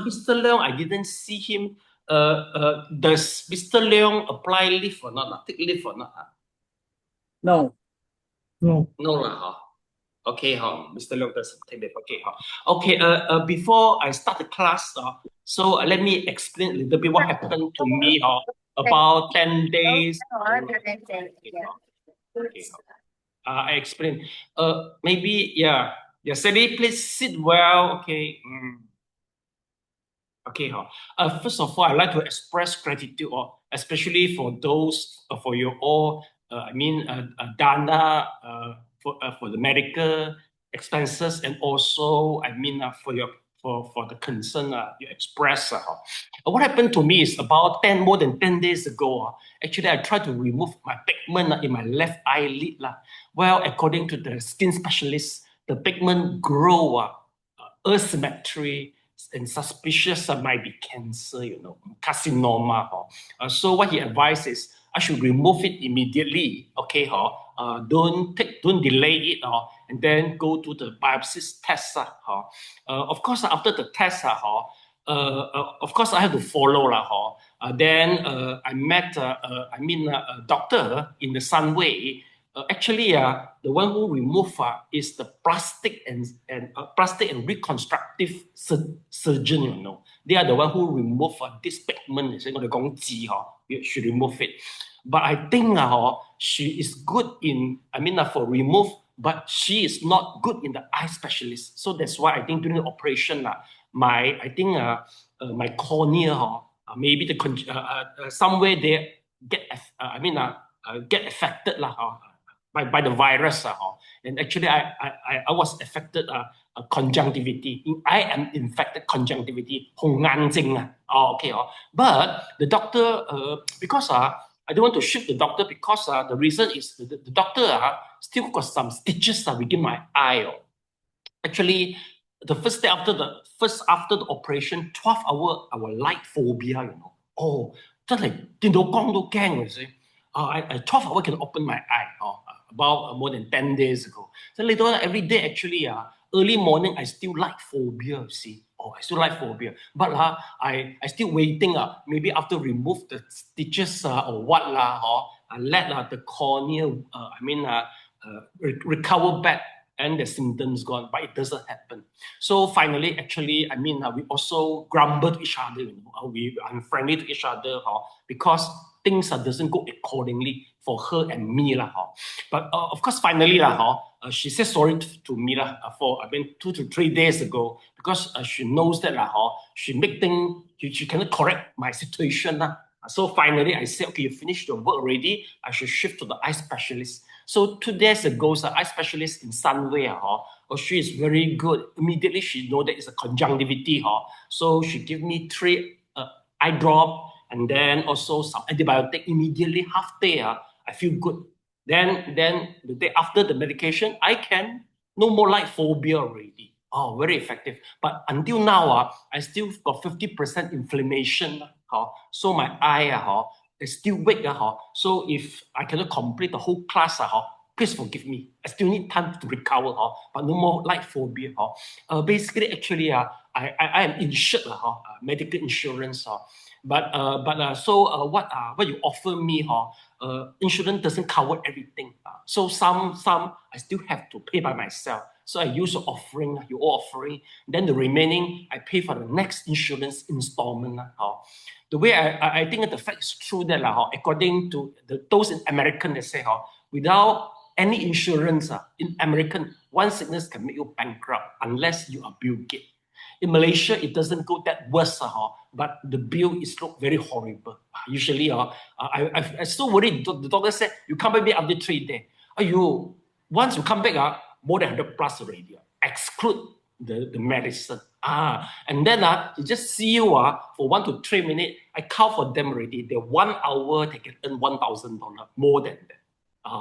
Mr. Leong, I didn't see him. Does Mr. Leong apply leave or not? Take leave or not? No. No lah. Okay, Mr. Leong doesn't take leave. Okay, okay. Before I start the class, so let me explain a little bit what happened to me. About 10 days. Okay, I explain. Maybe Yesterday, please sit well. Okay. Okay. First of all, I'd like to express gratitude, especially for those, for you all. Dana for the medical expenses, and also for the concern you express. What happened to me is about more than 10 days ago. Actually, I tried to remove my pigment in my left eyelid. Well, according to the skin specialist, the pigment grow asymmetry and suspicious might be cancer, carcinoma. So what he advised is I should remove it immediately. Okay, don't delay it, and then go to the biopsy test. Of course, after the test, of course I have to follow. Then I met a doctor in the Sunway. Actually, the one who removed is the plastic and reconstructive surgeon. They are the one who remove this pigment. You should remove it. But I think she is good in for remove, but she is not good in the eye specialist. So that's why I think during the operation, my cornea, maybe somewhere they get affected by the virus. And actually, I was affected conjunctivity. I am infected conjunctivity. Okay. But the doctor, because I don't want to shift the doctor, because the reason is the doctor still got some stitches within my eye. Actually, the first day after the operation, 12 hour, our light phobia, just like 12 hours can open my eye. About more than 10 days ago. So later on, every day actually, early morning, I still like phobia, you see. I still like phobia. But I still waiting, maybe after remove the stitches or what, I let the cornea, recover back and the symptoms gone, but it doesn't happen. So finally, actually, we also grumble to each other, we are unfriendly to each other, because things doesn't go accordingly for her and me. But of course, finally, she said sorry to me for 2 to 3 days ago, because she knows that she cannot correct my situation. So finally, I said, okay, you finished your work already. I should shift to the eye specialist. So 2 days ago, the eye specialist in Sunway, she is very good. Immediately, she know that it's a conjunctivity. So she give me 3 eye drop, and then also some antibiotic. Immediately, half day, I feel good. Then the day after the medication, I can no more like phobia already. Very effective. But until now, I still got 50% inflammation. So my eye is still weak. So if I cannot complete the whole class, please forgive me. I still need time to recover. But no more light phobia. Basically, actually, I am insured, medical insurance. But what you offer me, insurance doesn't cover everything. So some I still have to pay by myself. So I use your offering. Then the remaining I pay for the next insurance installment. The way I think the fact is true that according to those in American, they say without any insurance in American, one sickness can make you bankrupt unless you are Bill Gates. In Malaysia, it doesn't go that worse, but the bill is look very horrible. Usually, I so worried. The doctor said, you come back after 3 days. Once you come back, more than 100 plus already. Exclude the medicine. And then you just see you for 1 to 3 minutes. I count for them already. They're 1 hour, they can earn $1,000, more than that.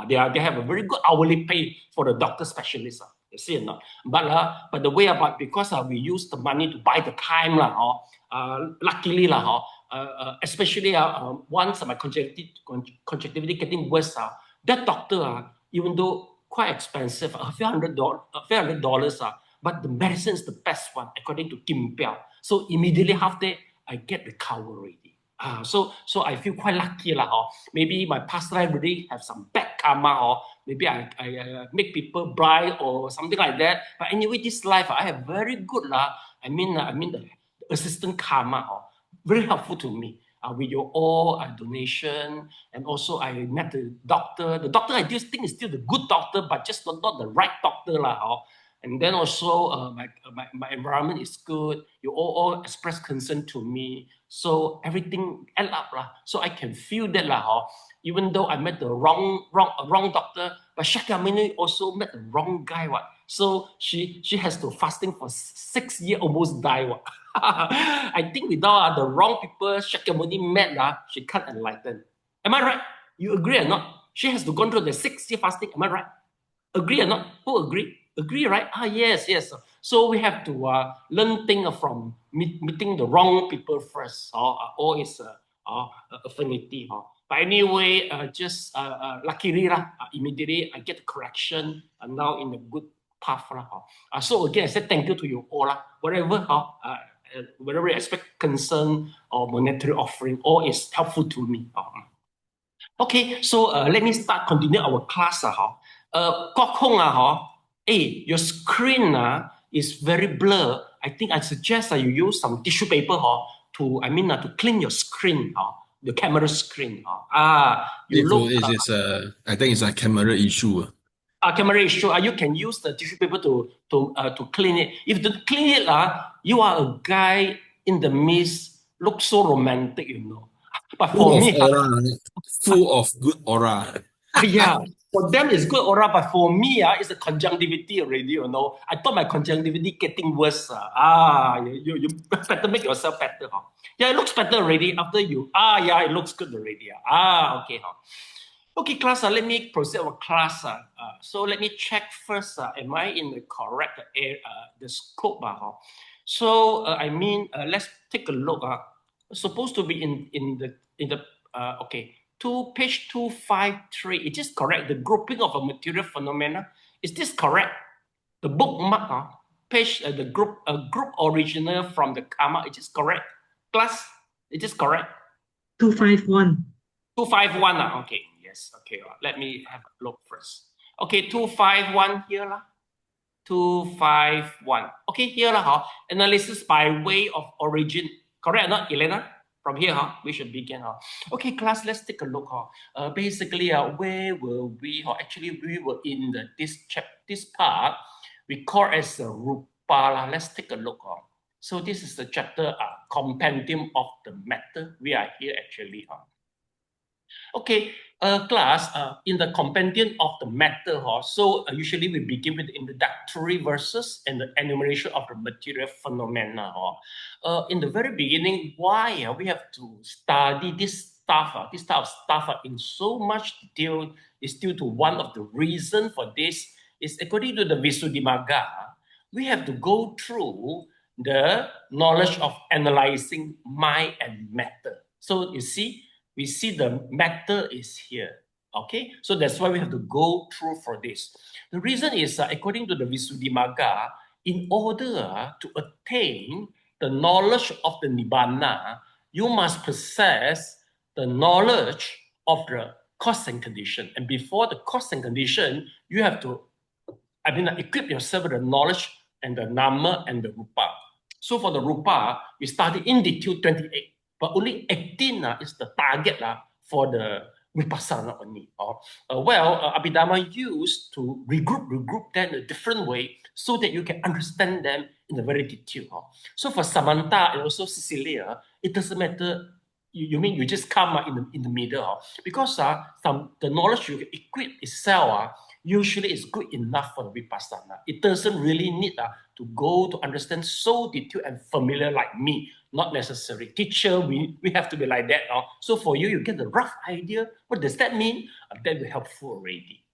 They have a very good hourly pay for the doctor specialist. You see or not? But the way about, because we use the money to buy the time, luckily, especially once my conjunctivity getting worse, that doctor, even though quite expensive, $1,500, but but the medicine is the best one, according to Kim Piao. So immediately after, I get recovered already. So I feel quite lucky lah. Maybe my past life really have some bad karma, or maybe I make people blind or something like that. But anyway, this life I have very good lah. I mean the assistant karma, very helpful to me. With your all donation, and also I met the doctor. The doctor I just think is still the good doctor, but just not the right doctor lah. And then also my environment is good. You all express concern to me, so everything add up lah. So I can feel that lah. Even though I met the wrong doctor, but Shakyamuni also met the wrong guy. What? So she has to fasting for 6 years, almost die. What? I think without the wrong people Shakyamuni met, she can't enlighten. Am I right? You agree or not? She has to go through the 6-year fasting. Am I right? Agree or not? Who agree? Agree, right? Yes. So we have to learn things from meeting the wrong people first. All is affinity. But anyway, just luckily, immediately I get the correction. I'm now in a good path. So again, I said thank you to you all. Whatever expect concern or monetary offering, all is helpful to me. Okay, so let me continue our class. Your screen is very blurred. I think I suggest you use some tissue paper to clean your screen, the camera screen. I think it's a camera issue. Camera issue. You can use the tissue paper to clean it. If you clean it, you are a guy in the mist, look so romantic, But for me, full of good aura. Yeah, for them it's good aura, but for me, it's a conjunctivity already, I thought my conjunctivity getting worse. You better make yourself better. Yeah, it looks better already after you. It looks good already. Okay. Okay, class, let me proceed our class. So let me check first, am I in the correct the scope? So, let's take a look. Supposed to be in the okay. Page 253. Is this correct? The grouping of a material phenomena. Is this correct? The bookmark, page, the group original from the karma. Is this correct? Class, is this correct? 251. 251. Okay. Yes. Okay. Let me have a look first. Okay. 251 here. 251. Okay. Here. Analysis by way of origin. Correct or not, Elena? From here, we should begin. Okay, class, let's take a look. Basically, where were we? Actually, we were in this part we call as Rupa. Let's take a look. So this is the chapter Compendium of the Matter. We are here actually. Okay, class, in the Compendium of the Matter, so usually we begin with the introductory verses and the enumeration of the material phenomena. In the very beginning, why we have to study this type of stuff in so much detail is due to one of the reasons for this is according to the Visuddhimagga, we have to go through the knowledge of analyzing mind and matter. So you see, we see the matter is here. Okay, so that's why we have to go through for this. The reason is, according to the Visuddhimagga, in order to attain the knowledge of the Nibbana, you must possess the knowledge of the cause and condition. And before the cause and condition, you have to, equip yourself with the knowledge and the Nama and the Rupa. So for the Rupa, we study in detail 28. But only 18 is the target for the Vipassana only. Abhidhamma used to regroup them in a different way so that you can understand them in a very detail. So for Samantha and also Cecilia, it doesn't matter. You mean you just come in the middle? Because the knowledge you equip itself usually is good enough for the Vipassana. It doesn't really need to go to understand so detailed and familiar like me. Not necessary. Teacher, we have to be like that. So for you, you get the rough idea. What does that mean? That will be helpful already.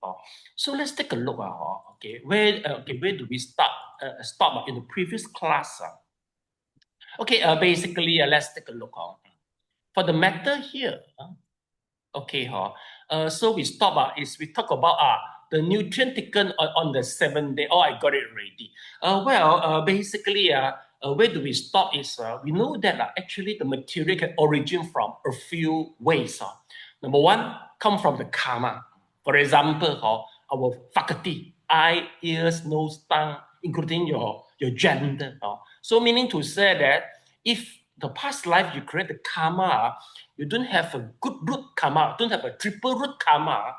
So let's take a look. Where do we start? Stop in the previous class. Basically, let's take a look. For the matter here, so we stop. We talk about the nutrient taken on the 7th day. Oh, I got it already. Basically, where do we stop is we know that actually the material can origin from a few ways. Number one, come from the karma. For example, our faculty, eye, ears, nose, tongue, including your gender. So meaning to say that if the past life you create the karma, you don't have a good root karma, don't have a triple root karma,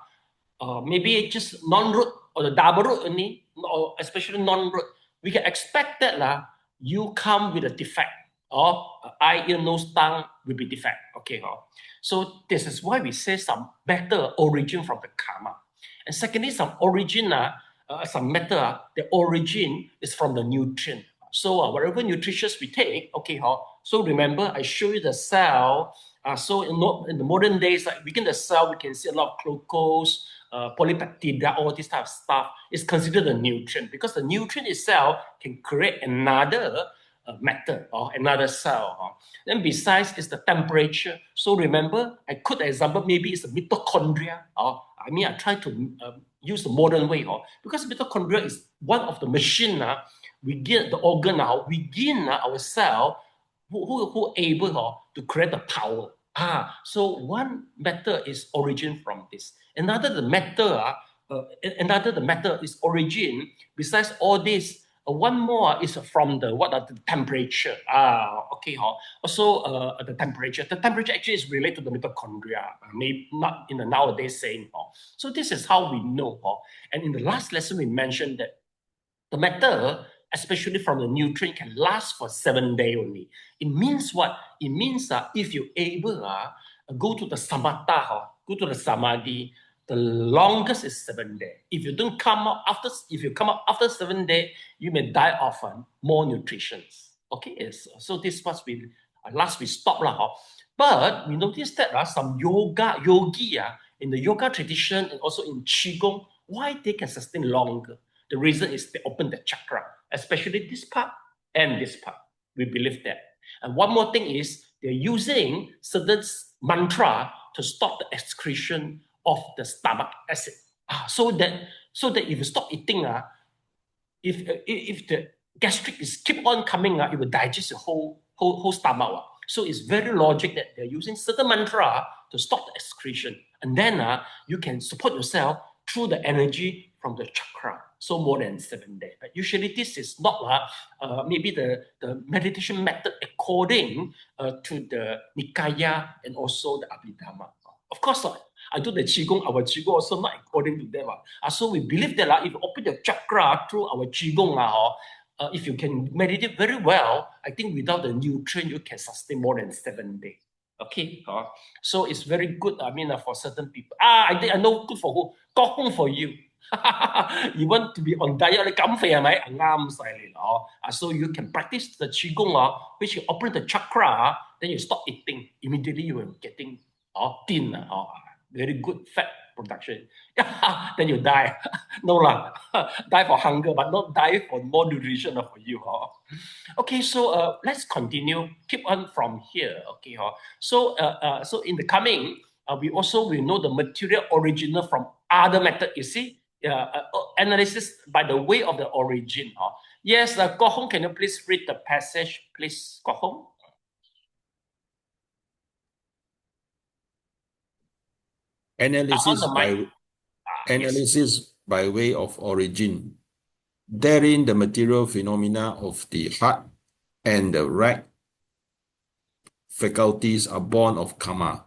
maybe just non-root or the double root only, or especially non-root, we can expect that you come with a defect, or eye, ear, nose, tongue will be defect. Okay, so this is why we say some matter origin from the karma. And secondly, some matter, the origin is from the nutrient. So whatever nutritious we take, okay, so remember I show you the cell. So in the modern days, like within the cell, we can see a lot of glucose, polypeptide, all this type of stuff is considered a nutrient because the nutrient itself can create another matter or another cell. Then besides is the temperature. So remember, I quote the example, maybe it's a mitochondria. I try to use the modern way, because mitochondria is one of the machine. We get the organ now, we gain our cell who able to create the power. So one matter is origin from this. Another the matter is origin. Besides all this, one more is from the temperature. Also the temperature. The temperature actually is related to the mitochondria. Maybe not in the nowadays saying. So this is how we know. And in the last lesson we mentioned that the matter, especially from the nutrient, can last for 7 days only. It means what? It means if you're able go to the samatha, go to the samadhi, the longest is 7 days. If you come up after 7 days, you may die of malnutrition. Okay, yes. So this must be last we stop But we noticed that some yogi in the yoga tradition and also in qigong, why they can sustain longer? The reason is they open the chakra, especially this part and this part. We believe that. And one more thing is they're using certain mantra to stop the excretion of the stomach acid. So that if you stop eating, if the gastric is keep on coming, it will digest the whole stomach. So it's very logic that they're using certain mantra to stop the excretion. And then you can support yourself through the energy from the chakra. So more than 7 days. But usually this is not maybe the meditation method according to the Nikaya and also the Abhidhamma. Of course, I do the Qigong, our Qigong also not according to them. So we believe that if you open your chakra through our Qigong, if you can meditate very well, I think without the nutrient, you can sustain more than 7 days. Okay, so it's very good. For certain people. I think I know good for who. Go home for you. You want to be on diet, so you can practice the qigong, which you open the chakra, then you stop eating. Immediately you will getting thin, very good fat production. Then you die. No die for hunger, but not die for more nutrition for you. Okay, so let's continue. Keep on from here. Okay, so in the coming, we know the material original from other method. You see, analysis by the way of the origin. Yes, Go Hong, can you please read the passage, please, Go Hong? Analysis by way of origin. Therein, the material phenomena of the heart and the right faculties are born of karma.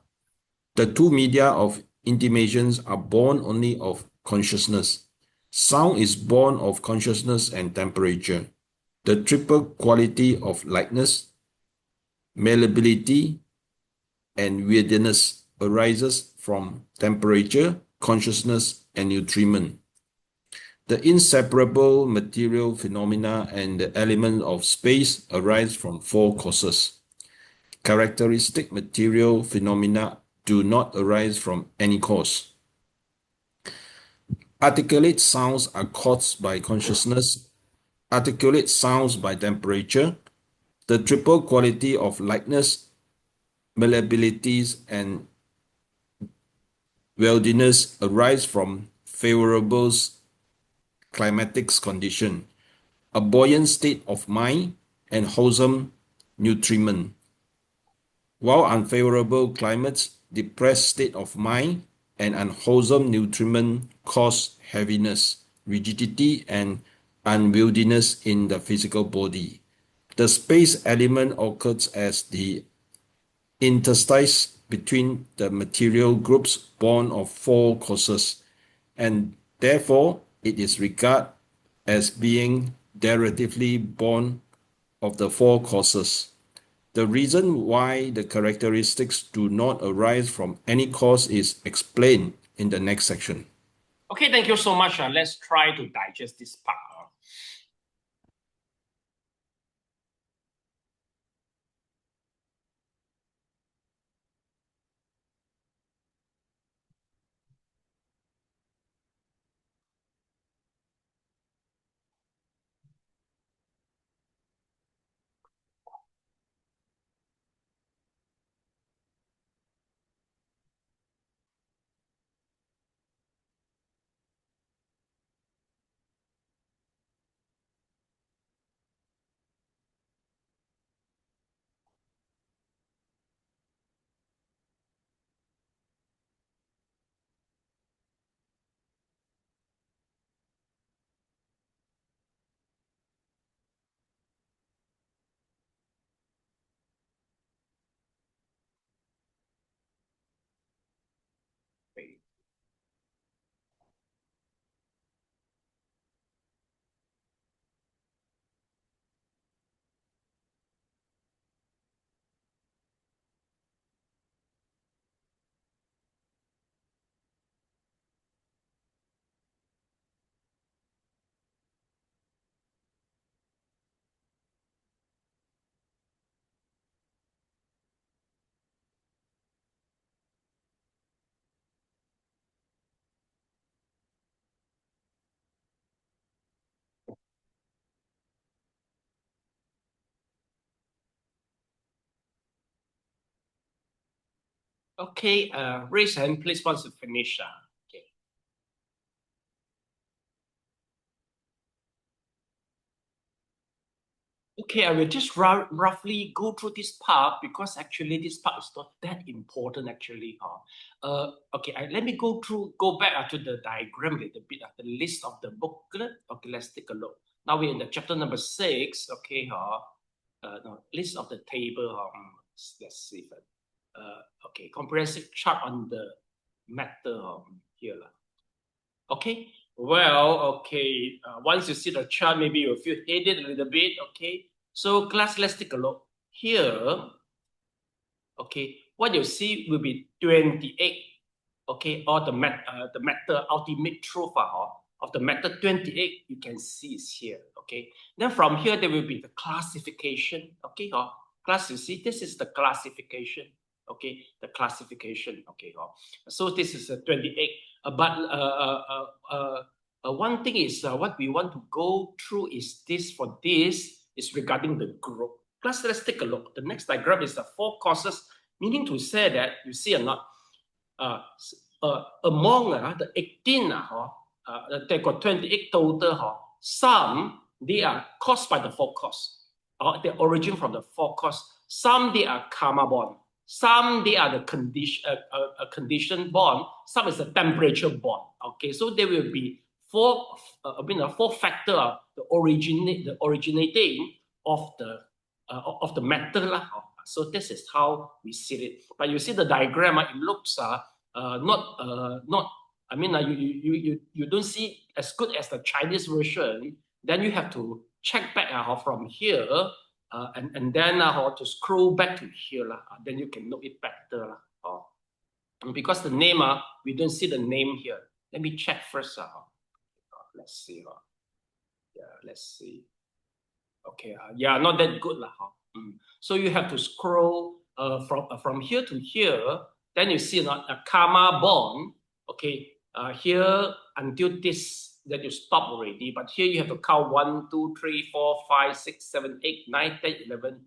The two media of intimations are born only of consciousness. Sound is born of consciousness and temperature. The triple quality of lightness, malleability, and weirdness arises from temperature, consciousness, and nutriment. The inseparable material phenomena and the element of space arise from 4 causes. Characteristic material phenomena do not arise from any cause. Articulate sounds are caused by consciousness, articulate sounds by temperature. The triple quality of lightness, malleabilities, and weirdness arise from favorable climatic condition, a buoyant state of mind, and wholesome nutriment. While unfavorable climates, depressed state of mind, and unwholesome nutriment cause heaviness, rigidity, and unwieldiness in the physical body. The space element occurs as the interstice between the material groups born of four causes, and therefore it is regarded as being derivatively born of the four causes. The reason why the characteristics do not arise from any cause is explained in the next section. Okay, thank you so much. Let's try to digest this part. Okay, raise hand, please, once you finish. Okay. Okay, I will just roughly go through this part because actually this part is not that important actually. Okay, let me go back to the diagram a little bit, the list of the booklet. Okay, let's take a look. Now we're in the chapter number 6. Okay, no, list of the table. Let's see. Okay, comprehensive chart on the matter here. Okay, well, okay, once you see the chart, maybe you'll feel headed a little bit. Okay, so class, let's take a look here. Okay, what you see will be 28. Okay, or the matter ultimate truth of the matter 28, you can see is here. Okay, then from here there will be the classification. Okay, class, you see this is the classification. Okay, the classification. Okay, so this is a 28. But one thing is what we want to go through is this. For this is regarding the group. Plus, let's take a look. The next diagram is the 4 causes, meaning to say that you see or not, among the 18, they got 28 total. Some they are caused by the 4 causes, or they origin from the 4 causes. Some they are karma born. Some they are the condition born. Some is the temperature born. Okay, so there will be 4 factor, the originating of the matter. So this is how we see it. But you see the diagram, it looks not. I mean, you don't see as good as the Chinese version. Then you have to check back from here. And then to scroll back to here, then you can know it better. Because the name, we don't see the name here. Let me check first. Let's see. Yeah, let's see. Okay, yeah, not that good. So you have to scroll from here to here. Then you see a karma born. Okay, here until this. That you stop already, but here you have to count 1, 2, 3, 4, 5, 6, 7, 8, 9, 10, 11,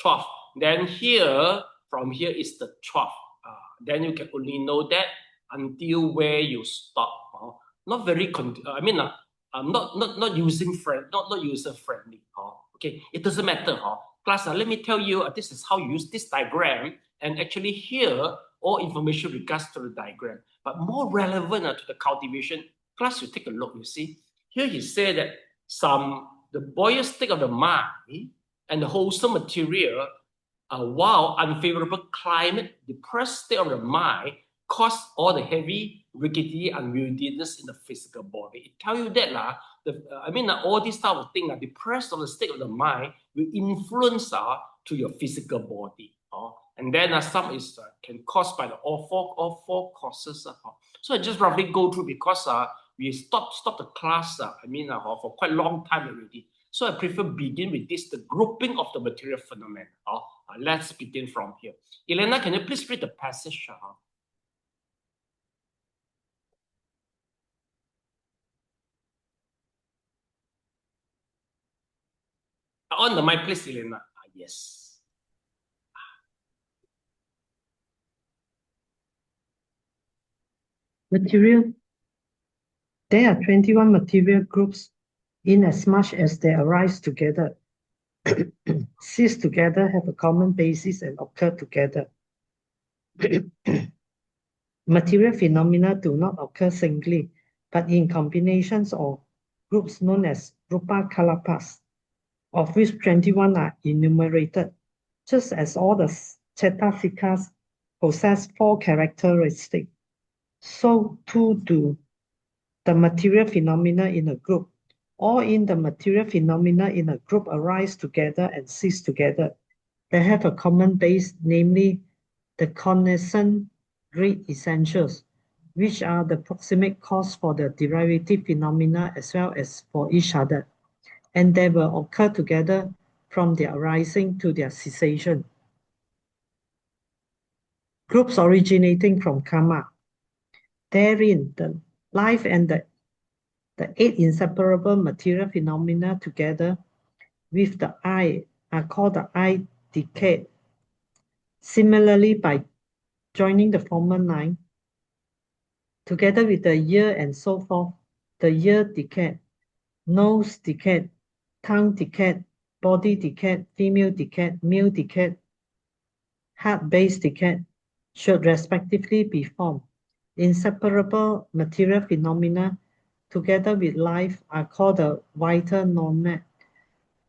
12. Then here, from here is the 12. Then you can only know that until where you stop. not very, not user friendly. Okay, it doesn't matter. Class, let me tell you, this is how you use this diagram, and actually here, all information regards to the diagram. But more relevant to the cultivation, class, you take a look, you see. Here he said that the buoyant state of the mind and the wholesome material, while unfavorable climate, depressed state of the mind, cause all the heavy rigidity and unwieldiness in the physical body. It tell you that all these type of things, depressed of the state of the mind will influence to your physical body. And then some is can cause by the all four causes. So I just roughly go through because we stopped the class. For quite a long time already. So I prefer begin with this, the grouping of the material phenomena. Let's begin from here. Elena, can you please read the passage? On the mic, please, Elena. Yes. Material. There are 21 material groups in as much as they arise together, cease together, have a common basis, and occur together. Material phenomena do not occur singly, but in combinations or groups known as rupa kalapas, of which 21 are enumerated, just as all the cetasikas possess 4 characteristics. So too do the material phenomena in a group. All in the material phenomena in a group arise together and cease together. They have a common base, namely the connascent great essentials, which are the proximate cause for the derivative phenomena as well as for each other, and they will occur together from their arising to their cessation. Groups originating from karma. Therein, the life and the 8 inseparable material phenomena together with the I are called the I decade. Similarly, by joining the former 9 together with the ear and so forth, the ear decade, nose decade, tongue decade, body decade, female decade, male decade, heart base decade should respectively be formed. Inseparable material phenomena together with life are called the vital nomad.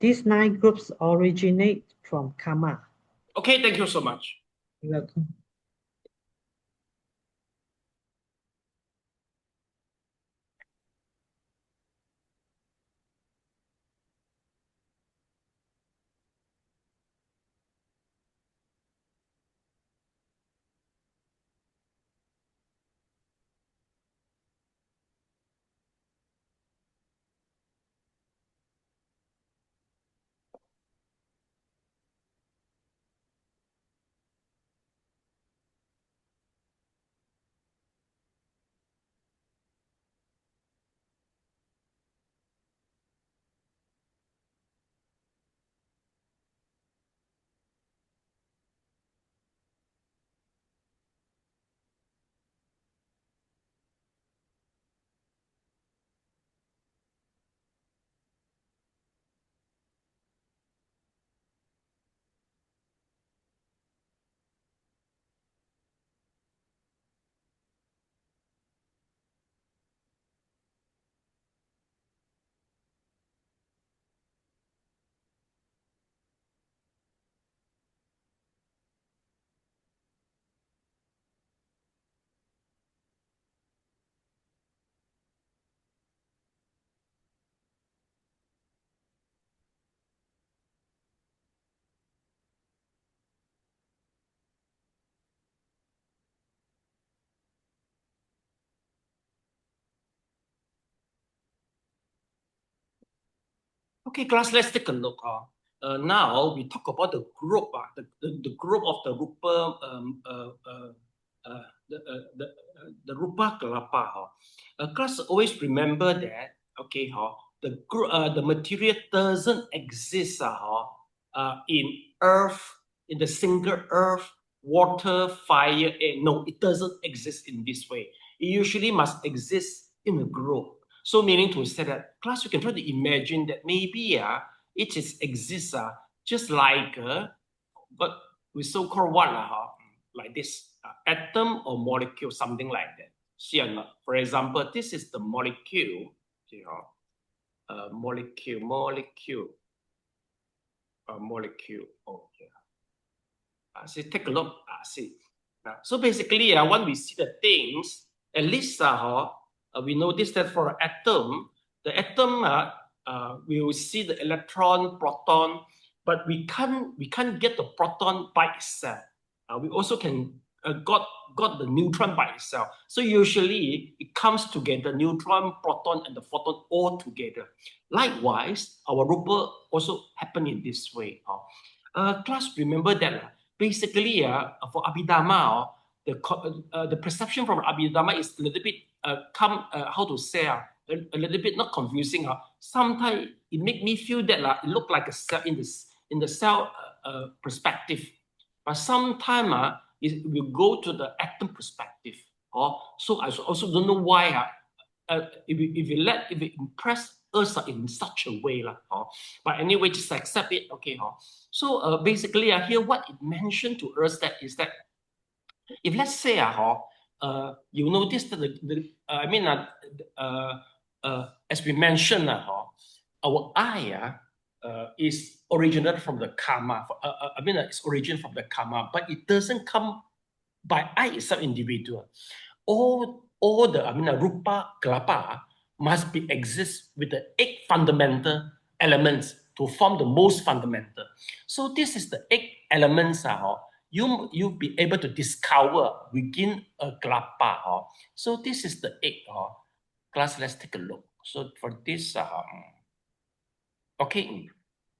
These 9 groups originate from karma. Okay, thank you so much. You're welcome. Okay, class, let's take a look. Now we talk about the group, the group of the rupa, the rupa kalapa. Class, always remember that. Okay, the group, the material doesn't exist in earth, in the single earth, water, fire, air. No, it doesn't exist in this way. It usually must exist in a group. So meaning to say that, class, you can try to imagine that maybe it exists just like what we so-called what like this atom or molecule, something like that. See or not? For example, this is the molecule, molecule. Okay. See, take a look. See. So basically, when we see the things, at least we notice that for an atom, the atom we will see the electron, proton, but we can't get the proton by itself. We also can got the neutron by itself. So usually it comes together, neutron, proton, and the photon all together. Likewise, our rupa also happen in this way. Class, remember that basically for abhidhamma, the perception from abhidhamma is a little bit how to say a little bit not confusing. Sometimes it make me feel that it look like a cell in the cell perspective, but sometimes it will go to the atom perspective. So I also don't know why if it impress us in such a way. But anyway, just accept it. Okay. So basically here what it mentioned to us that is that if let's say you notice that as we mentioned our eye is originated from the karma. It's origin from the karma, but it doesn't come by eye itself individual. All the rupa kalapa must be exist with the 8 fundamental elements to form the most fundamental. So this is the 8 elements you'll be able to discover within a kalapa. So this is the 8. Class, let's take a look. So for this, okay,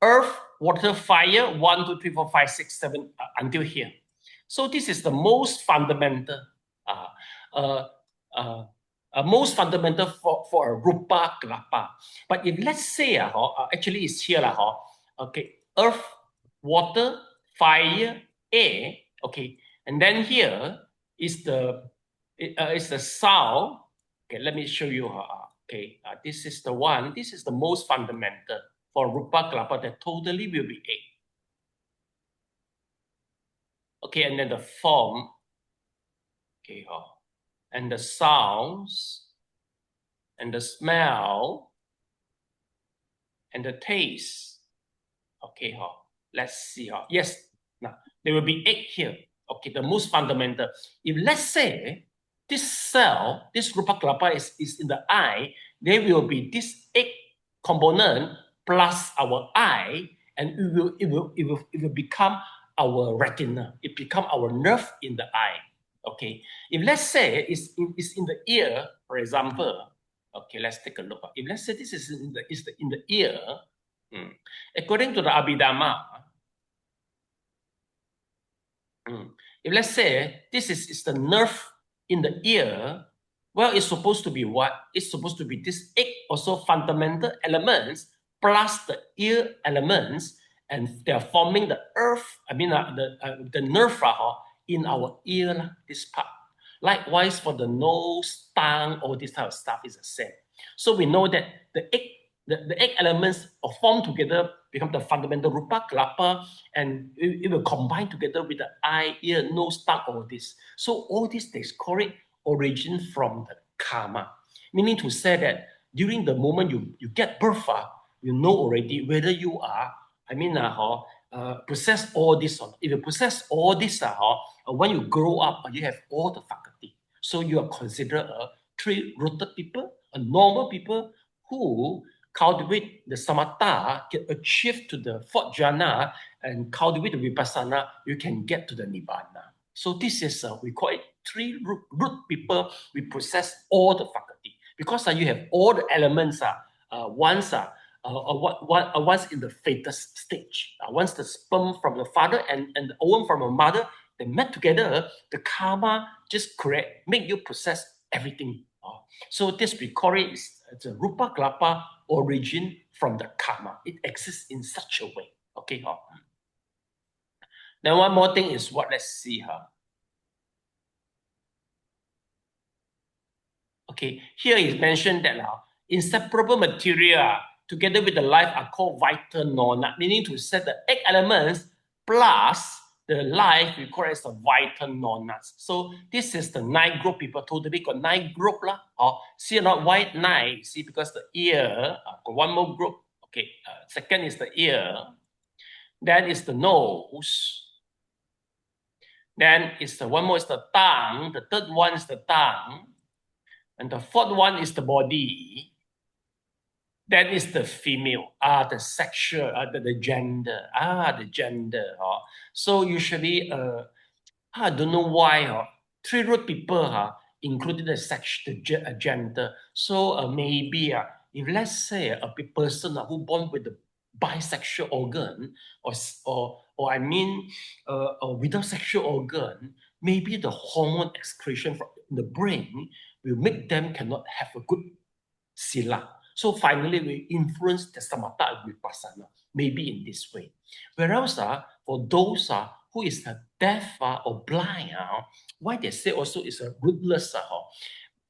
earth, water, fire, 1, 2, 3, 4, 5, 6, 7 until here. So this is the most fundamental. Most fundamental for a rupa kalapa. But if let's say actually it's here okay, earth, water, fire, air, okay, and then here is the sound. Okay, let me show you. Okay, this is the one. This is the most fundamental for rupa kalapa that totally will be 8. Okay, and then the form. Okay, and the sounds, and the smell, and the taste. Okay, let's see. Yes, now there will be 8 here. Okay, the most fundamental. If let's say this cell, this rupa kalapa is in the eye, there will be this 8 component plus our eye, and it will become our retina. It become our nerve in the eye. Okay, if let's say it's in the ear, for example, okay, let's take a look. If let's say this is in the ear, according to the abhidhamma, if let's say this is the nerve in the ear, well, it's supposed to be what? It's supposed to be this 8 also fundamental elements plus the ear elements, and they're forming the earth. The nerve in our ear, this part. Likewise, for the nose, tongue, all this type of stuff is the same. So we know that the 8 elements are formed together, become the fundamental rupa kalapa, and it will combine together with the eye, ear, nose, tongue, all this. So all this takes correct origin from the karma. Meaning to say that during the moment you get birth, you know already whether you are, possess all this. If you possess all this, when you grow up, you have all the faculty. So you are considered a 3-rooted people, a normal people who cultivate the samatha, can achieve to the 4th jhana, and cultivate the vipassana, you can get to the nibbana. So this is, we call it 3-root people. We possess all the faculty. Because you have all the elements once in the fetus stage. Once the sperm from the father and the ovum from the mother, they met together, the karma just make you possess everything. So this we call it the rupa kalapa origin from the karma. It exists in such a way. Okay. Then one more thing is what? Let's see. Okay, here is mentioned that inseparable material together with the life are called vital nona, meaning to say the 8 elements plus the life we call as the vital nonas. So this is the 9 group people totally got 9 group lah. See not white 9, see because the ear got 1 more group. Okay, second is the ear, then is the nose, then is the 1 more is the tongue, the third one is the tongue, and the 4th one is the body. Then is the female, the sexual, the gender, the gender. So usually, I don't know why 3 root people included the sex, the gender. So maybe if let's say a person who born with the bisexual organ, or I mean, without sexual organ, maybe the hormone excretion from the brain will make them cannot have a good sila. So finally, we influence the samatha and vipassana, maybe in this way. Whereas for those who is deaf or blind, why they say also is a rootless.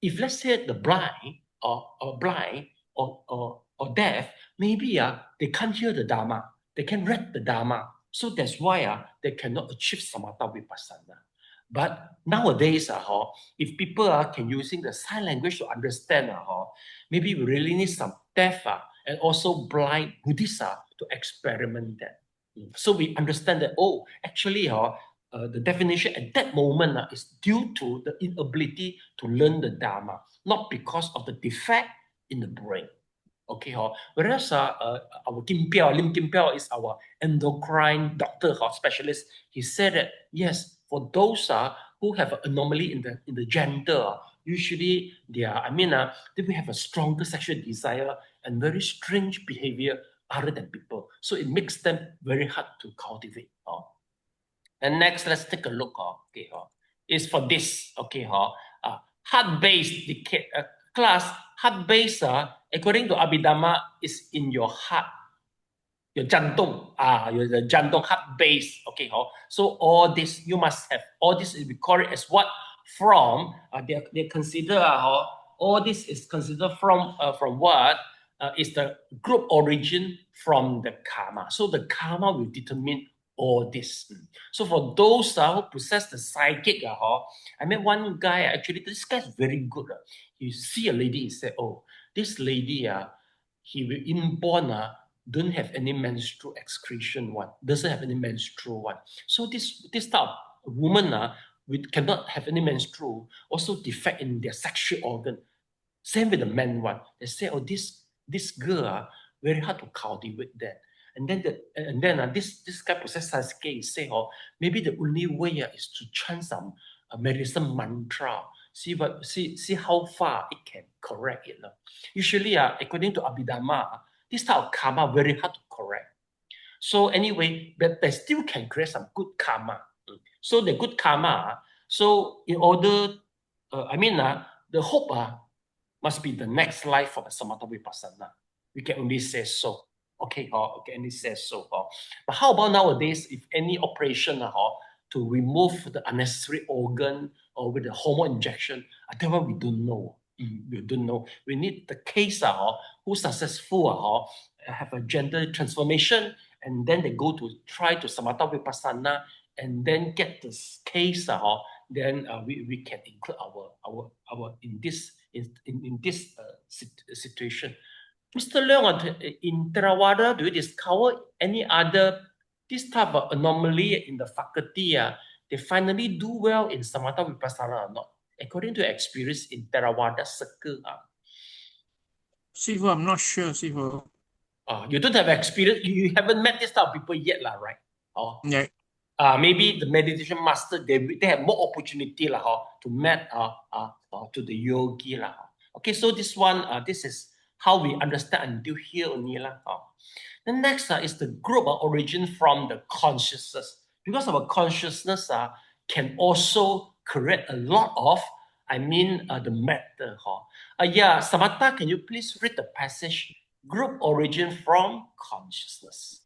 If let's say the blind or blind or deaf, maybe they can't hear the Dharma, they can read the Dharma. So that's why they cannot achieve samatha vipassana. But nowadays, if people can using the sign language to understand, maybe we really need some deaf and also blind Buddhists to experiment that. So we understand that, actually, the definition at that moment is due to the inability to learn the Dharma, not because of the defect in the brain. Okay, whereas our Lim Kim Piao is our endocrine doctor specialist. He said that yes, for those who have an anomaly in the gender, usually they will have a stronger sexual desire and very strange behavior other than people. So it makes them very hard to cultivate. And next, let's take a look. Okay, is for this. Okay, heart-based class. Heart-based, according to Abhidhamma, is in your heart. Your jantung, your jantung heart-based. Okay, so all this you must have. All this is recorded as what from? They consider all this is considered from what is the group origin from the karma. So the karma will determine all this. So for those who possess the psychic, I met one guy, actually, this guy is very good. You see a lady, he said, this lady, he will inborn, don't have any menstrual excretion one, doesn't have any menstrual one. So this type of woman cannot have any menstrual, also defect in their sexual organ. Same with the man one. They say, this girl, very hard to cultivate that. And then this guy possessed Sasuke say, maybe the only way is to chant some medicine mantra. See how far it can correct it. Usually, according to Abhidhamma, this type of karma very hard to correct. So anyway, but they still can create some good karma. So the good karma, so in order, the hope must be the next life for the samatha vipassana. We can only say so. Okay, can only say so. But how about nowadays, if any operation to remove the unnecessary organ or with the hormone injection, that one we don't know. We don't know. We need the case who successful have a gender transformation, and then they go to try to samatha vipassana, and then get this case. Then we can include our in this situation. Mr. Leong, in Theravada, do you discover any other this type of anomaly in the faculty? They finally do well in samatha vipassana or not? According to experience in Theravada circle. Sifu, I'm not sure, Sifu. You don't have experience. You haven't met this type of people yet, right? Yeah. Maybe the meditation master they have more opportunity to meet to the yogi Okay, so this one this is how we understand until here only The next is the group origin from the consciousness, because our consciousness can also create a lot of the matter. Samatha, can you please read the passage? Group origin from consciousness.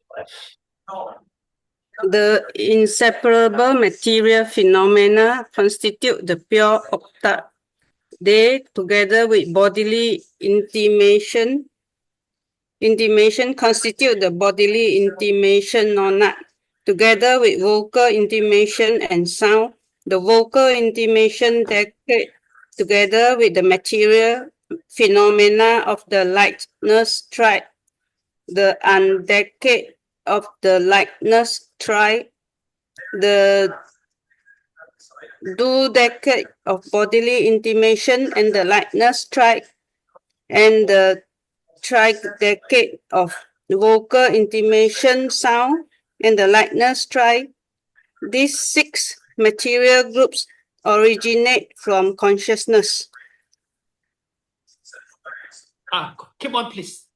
The inseparable material phenomena constitute the pure they, together with bodily intimation, constitute the bodily intimation or not. Together with vocal intimation and sound, the vocal intimation decade, together with the material phenomena of the lightness tribe, the undecade of the lightness tribe, the decade of bodily intimation and the lightness tribe, and the decade of vocal intimation, sound, and the lightness tribe. These 6 material groups originate from consciousness. Keep on, please.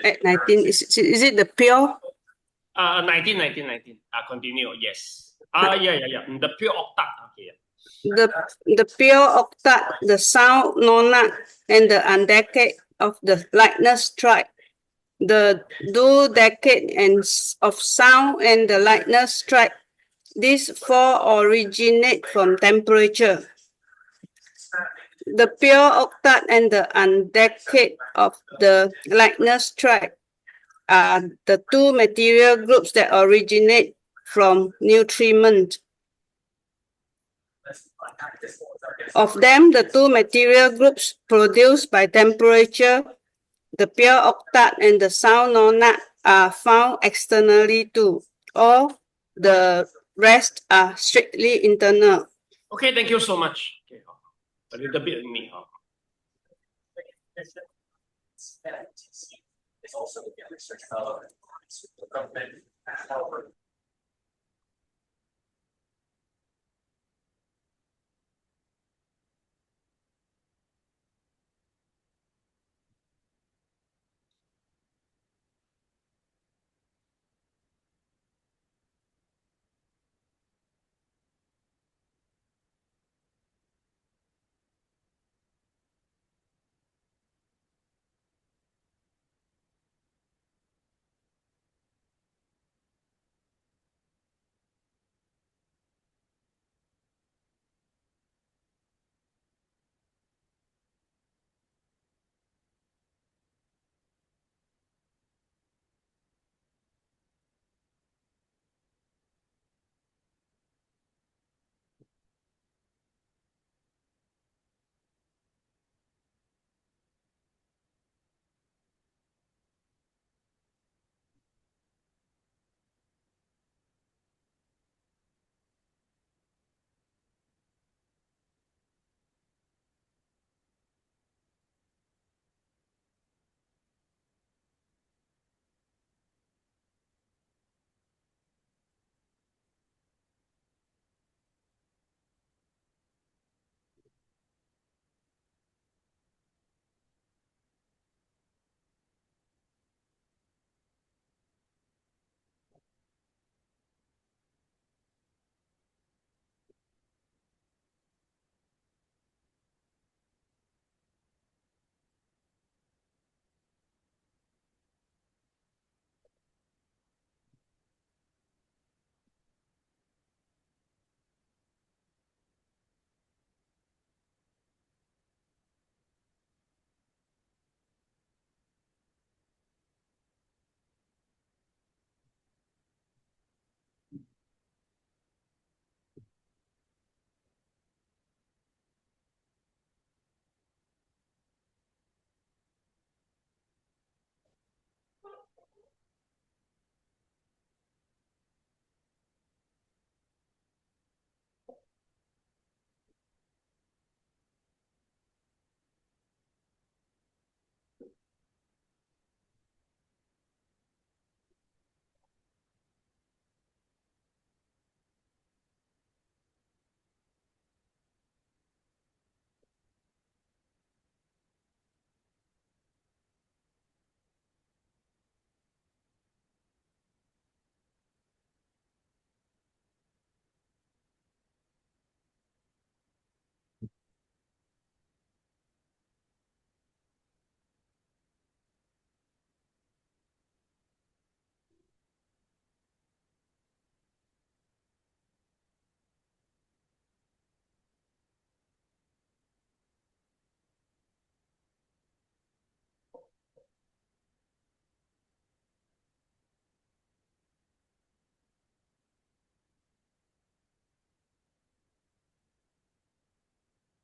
At 19, is it the pure? 19. Continue. Yes. Yeah. The pure octet. Okay. The pure octet, the sound nona, and the undecade of the lightness tribe. The decade and of sound and the lightness tribe. These 4 originate from temperature. The pure octet and the undecade of the lightness tribe are the 2 material groups that originate from nutriment. Of them, the 2 material groups produced by temperature, the pure octet and the sound nona, are found externally too. All the rest are strictly internal. Okay, thank you so much. Okay, a little bit of me.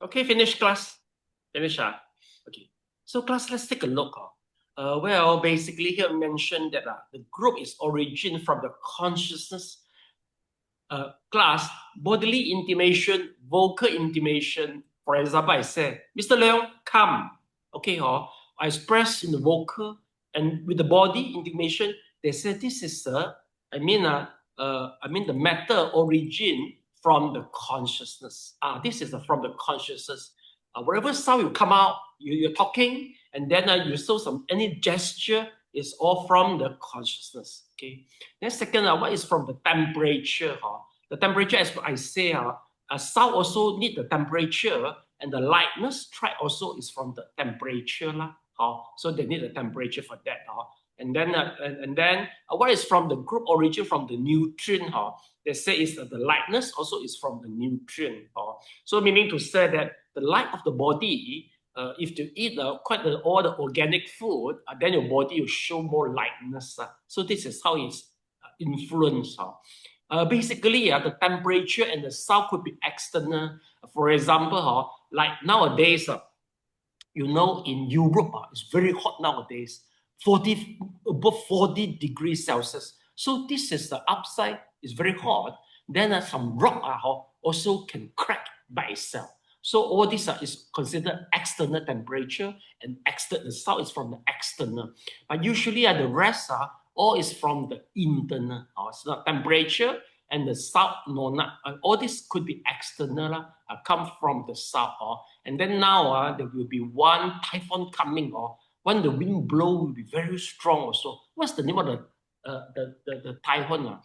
Okay, finish class. Finish. Okay. So class, let's take a look. Well, basically here mentioned that the group is origin from the consciousness class, bodily intimation, vocal intimation. For example, I say, Mr. Leong, come. Okay, I express in the vocal and with the body intimation. They say this is the matter origin from the consciousness. This is from the consciousness. Wherever sound you come out, you're talking, and then you show any gesture is all from the consciousness. Okay. Then second, what is from the temperature? The temperature, as I say, sound also need the temperature, and the lightness track also is from the temperature. So they need the temperature for that. And then what is from the group origin from the nutrient? They say is that the lightness also is from the nutrient. So meaning to say that the light of the body, if you eat all the organic food, then your body will show more lightness. So this is how it's influenced. Basically, the temperature and the sound could be external. For example, like nowadays, in Europe, it's very hot nowadays, above 40 degrees Celsius. So this is the upside, it's very hot. Then some rock also can crack by itself. So all this is considered external temperature, and the sound is from the external. But usually the rest all is from the internal. It's not temperature and the sound, all this could be external, come from the sound. And then now there will be one typhoon coming, when the wind blow will be very strong also. What's the name of the typhoon?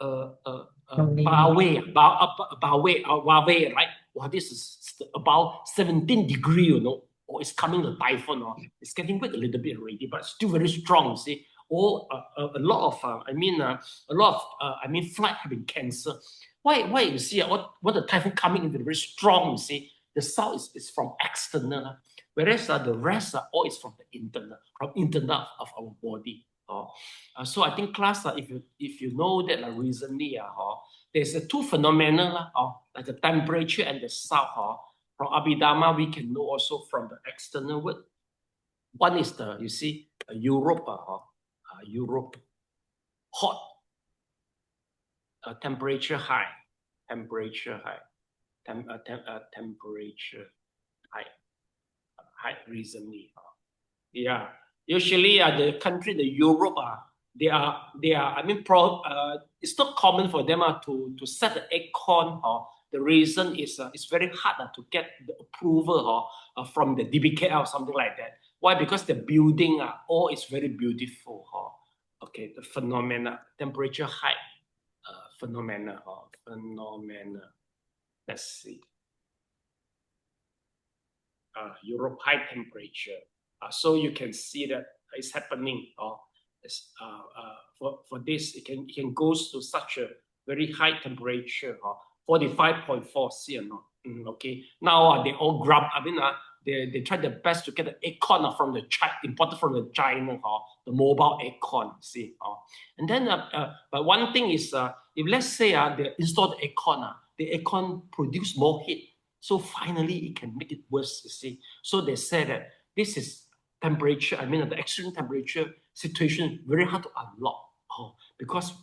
Bawei, right? Well, this is about 17 degrees, or it's coming the typhoon. It's getting weak a little bit already, but still very strong, you see. Or a lot of flight have been cancelled. Why you see what the typhoon coming in very strong, you see, the sound is from external, whereas the rest all is from the internal, of our body. So I think class, if you know that recently, there's two phenomena like the temperature and the sound. From abhidhamma, we can know also from the external world. One is Europe, hot, temperature high, high recently. Yeah, usually the country, the Europe, they are. It's not common for them to set the aircon. The reason is it's very hard to get the approval from the DBKL or something like that. Why? Because the building all is very beautiful. Okay, the phenomena, temperature high, phenomena. Let's see. Europe high temperature. So you can see that it's happening. For this, it can go to such a very high temperature, 45.4 cm. Okay. Now they all grab. They try their best to get the aircon from the imported from the China, the mobile aircon. See, and then but one thing is, if let's say they install the aircon produce more heat. So finally, it can make it worse, you see. So they say that this is temperature, the extreme temperature situation, very hard to unlock. Because,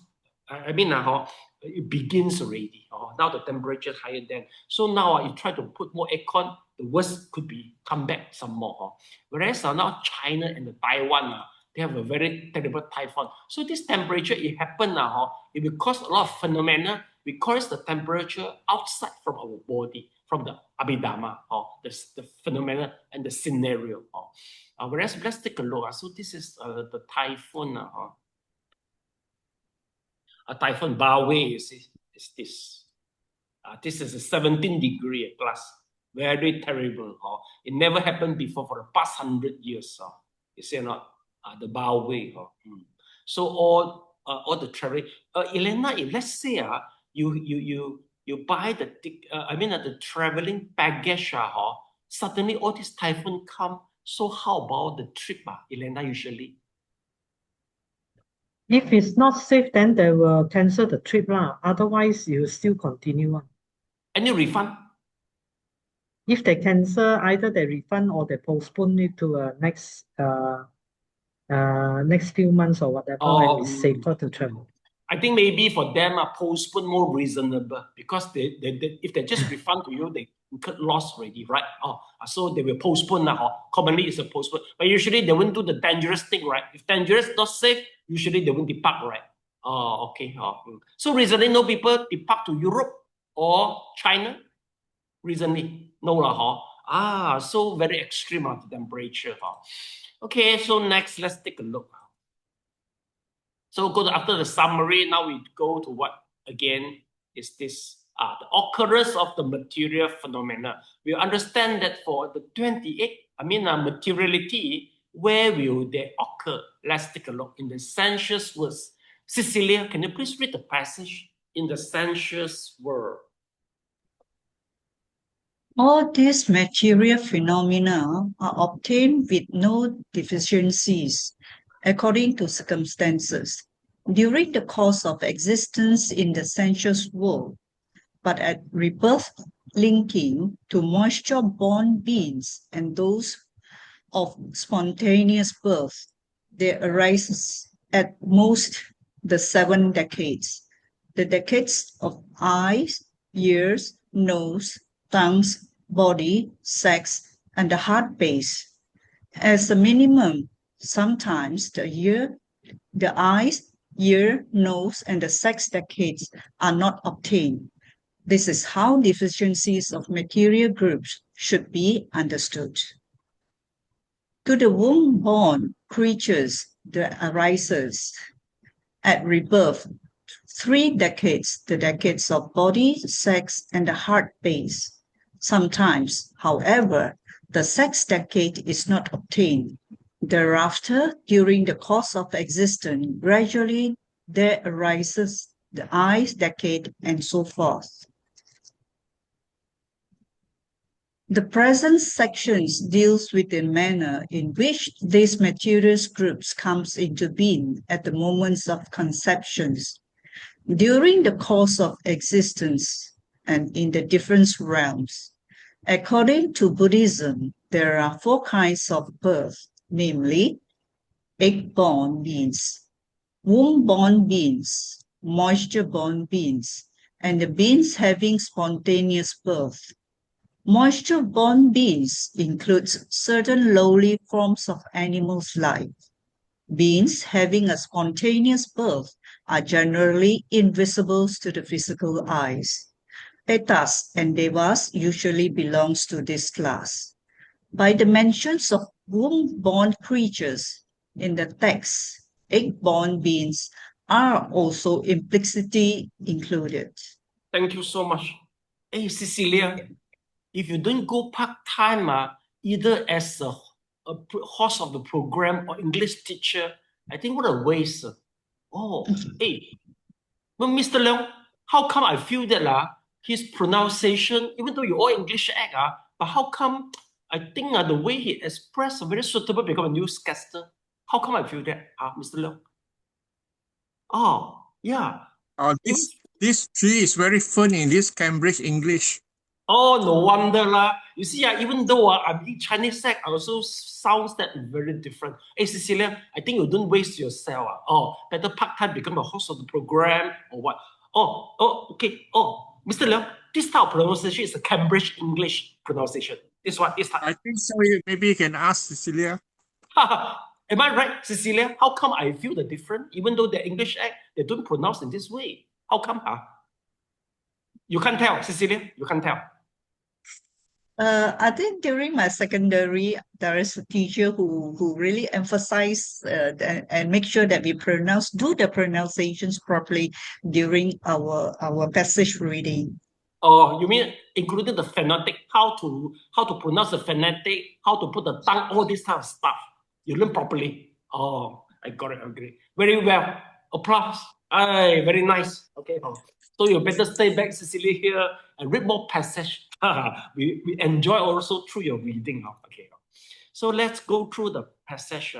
it begins already. Now the temperature is higher than. So now you try to put more aircon, the worst could be come back some more. Whereas now China and the Taiwan, they have a very terrible typhoon. So this temperature, it happened it will cause a lot of phenomena because the temperature outside from our body, from the abhidhamma, the phenomena and the scenario. Whereas let's take a look. So this is the typhoon. A typhoon Bawei, you see, is this. This is a 17 degree plus. Very terrible. It never happened before for the past 100 years. You see or not? The Bawei. So all the travel. Elena, if let's say you buy the traveling package, suddenly all this typhoon come. So how about the trip, Elena, usually? If it's not safe, then they will cancel the trip. Otherwise, you still continue. Any refund? If they cancel, either they refund or they postpone it to next few months or whatever, when it's safer to travel. I think maybe for them, postpone more reasonable because they if they just refund to you, they incurred loss already, right? So they will postpone now. Commonly, it's a postpone, but usually they won't do the dangerous thing, right? If dangerous, not safe, usually they won't depart, right? Okay. So recently, no people depart to Europe or China. Recently, no lah, so very extreme the temperature. Okay, so next, let's take a look. So go to, after the summary, now we go to what again is this? The occurrence of the material phenomena. We understand that for the 28, materiality, where will they occur? Let's take a look in the sensuous world. Cecilia, can you please read the passage in the sensuous world? All these material phenomena are obtained with no deficiencies, according to circumstances, during the course of existence in the sensuous world, but at rebirth linking to moisture-born beings and those of spontaneous birth, there arises at most the 7 decades, the decades of eyes, ears, nose, tongues, body, sex, and the heart base. As a minimum, sometimes the eyes, ear, nose, and the sex decades are not obtained. This is how deficiencies of material groups should be understood. To the womb-born creatures, there arises at rebirth 3 decades, the decades of body, sex, and the heart base. Sometimes, however, the sex decade is not obtained. Thereafter, during the course of existence, gradually there arises the eyes decade and so forth. The present sections deals with the manner in which these material groups comes into being at the moments of conceptions, during the course of existence, and in the different realms. According to Buddhism, there are 4 kinds of birth, namely, egg-born beings, womb-born beings, moisture-born beings, and the beings having spontaneous birth. Moisture-born beings includes certain lowly forms of animals' life. Beings having a spontaneous birth are generally invisible to the physical eyes. Petas and devas usually belongs to this class. By the mentions of womb-born creatures in the text, egg-born beings are also implicitly included. Thank you so much. Hey, Cecilia, if you don't go part-time, either as a host of the program or English teacher, I think what a waste. Hey, well, Mr. Leong, how come I feel that his pronunciation, even though you all English but how come I think the way he expressed very suitable to become a newscaster? How come I feel that, Mr. Leong? Oh, yeah. This tree is very funny in this Cambridge English. Oh, no wonder lah. You see, even though I'm in Chinese sect, I also sounds that very different. Hey, Cecilia, I think you don't waste yourself. Better part-time become a host of the program or what? Okay. Mr. Leong, this type of pronunciation is a Cambridge English pronunciation. This one, this type. I think so. Maybe you can ask Cecilia. Am I right, Cecilia? How come I feel the different? Even though the English act, they don't pronounce in this way. How come? You can't tell, Cecilia. You can't tell. I think during my secondary, there is a teacher who really emphasized and make sure that we do the pronunciations properly during our passage reading. Oh, you mean including the phonetic, how to pronounce the phonetic, how to put the tongue, all this type of stuff. You learn properly. Oh, I got it. Agree. Very well. Applause. Aye, very nice. Okay. So you better stay back, Cecilia, here and read more passage. we enjoy also through your reading. Okay. So let's go through the passage.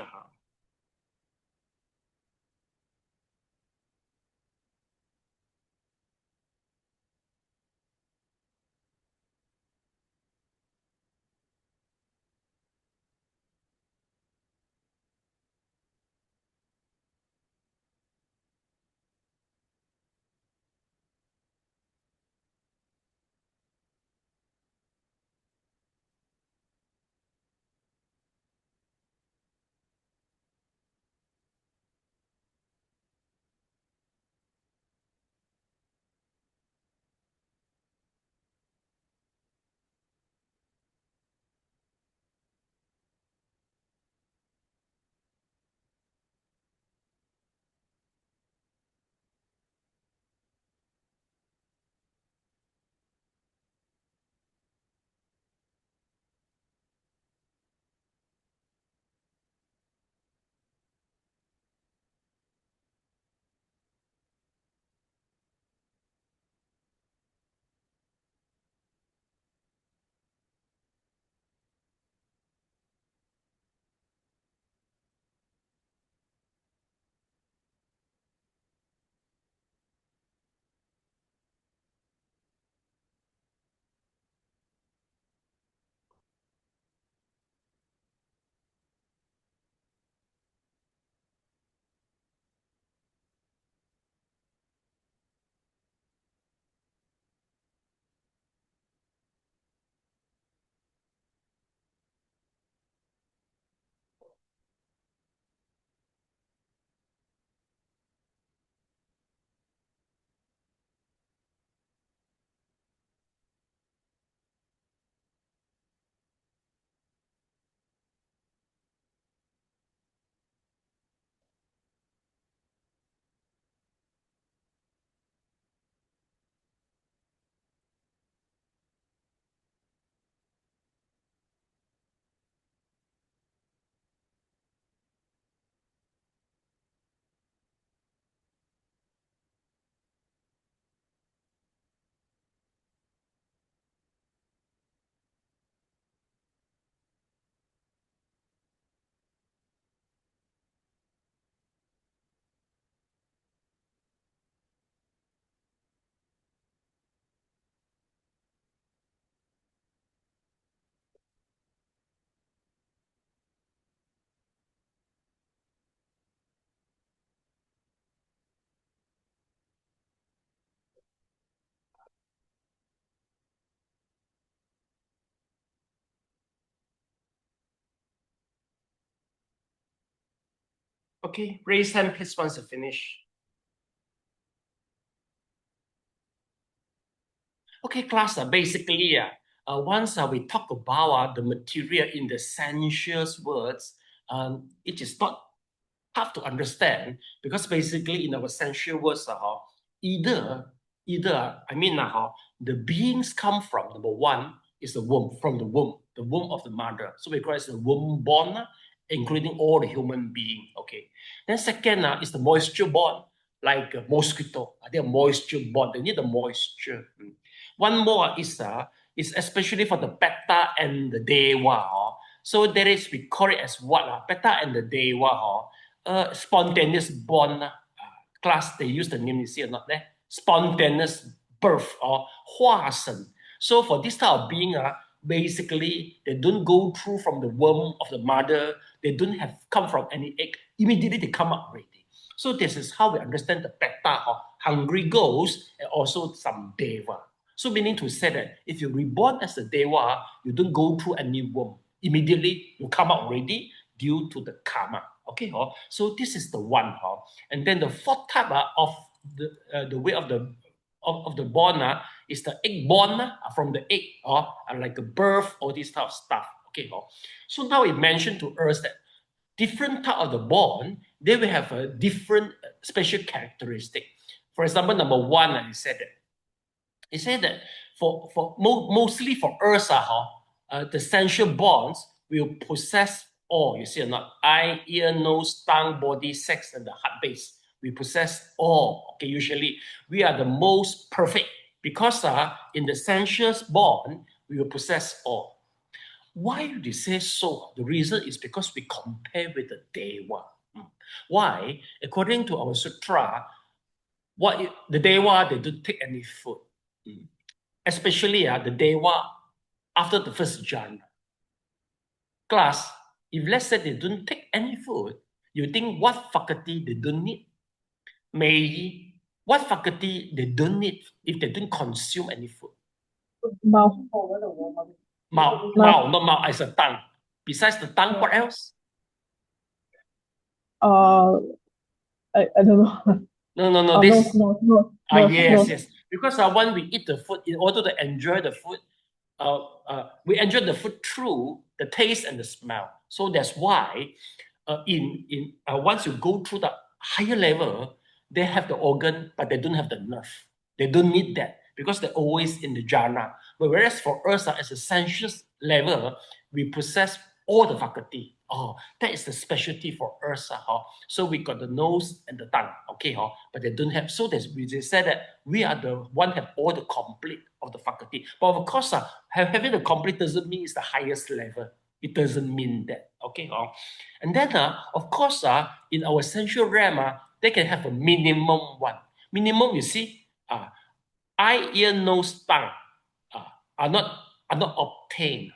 Okay, raise hand please once you finish. Okay, class, basically, once we talk about the material in the sensuous words, it is not tough to understand because basically in our sensual words, either the beings come from, number one, is the womb, from the womb of the mother. So we call it the womb born, including all the human being. Okay. Then second is the moisture born, like a mosquito. They are moisture born. They need the moisture. One more is especially for the Petta and the Dewa. So there is, we call it as what? Petta and the Dewa. Spontaneous born. Class, they use the name, you see or not there? Spontaneous birth or 化身. So for this type of being, basically, they don't go through from the womb of the mother. They don't have come from any egg. Immediately they come up already. So this is how we understand the Petta or hungry ghost and also some Deva. So meaning to say that if you're reborn as a Deva, you don't go through any womb. Immediately you come out already due to the karma. Okay, so this is the one. And then the fourth type of the way of the born is the egg born from the egg, like a birth, all this type of stuff. Okay, so now it mentioned to us that different type of the born, they will have a different special characteristic. For example, number one, he said that for mostly for us, the sensual bonds will possess all, you see or not? Eye, ear, nose, tongue, body, sex, and the heart base. We possess all. Okay, usually we are the most perfect because in the sensuous bond, we will possess all. Why do they say so? The reason is because we compare with the Deva. Why? According to our sutra, the Deva, they don't take any food. Especially the Deva after the first jhana. Class, if let's say they don't take any food, you think what faculty they don't need? Maybe what faculty they don't need if they don't consume any food? Mouth, not mouth, as a tongue. Besides the tongue, what else? I don't know. No. This. No. Yes. Because when we eat the food, in order to enjoy the food, we enjoy the food through the taste and the smell. So that's why once you go through the higher level, they have the organ, but they don't have the nerve. They don't need that because they're always in the jhana. But whereas for us, as a sensuous level, we possess all the faculty. That is the specialty for us. So we got the nose and the tongue, okay? But they don't have. So they said that we are the one have all the complete of the faculty. But of course, having the complete doesn't mean it's the highest level. It doesn't mean that, okay? And then, of course, in our sensual realm, they can have a minimum one. Minimum, you see, eye, ear, nose, tongue are not obtained.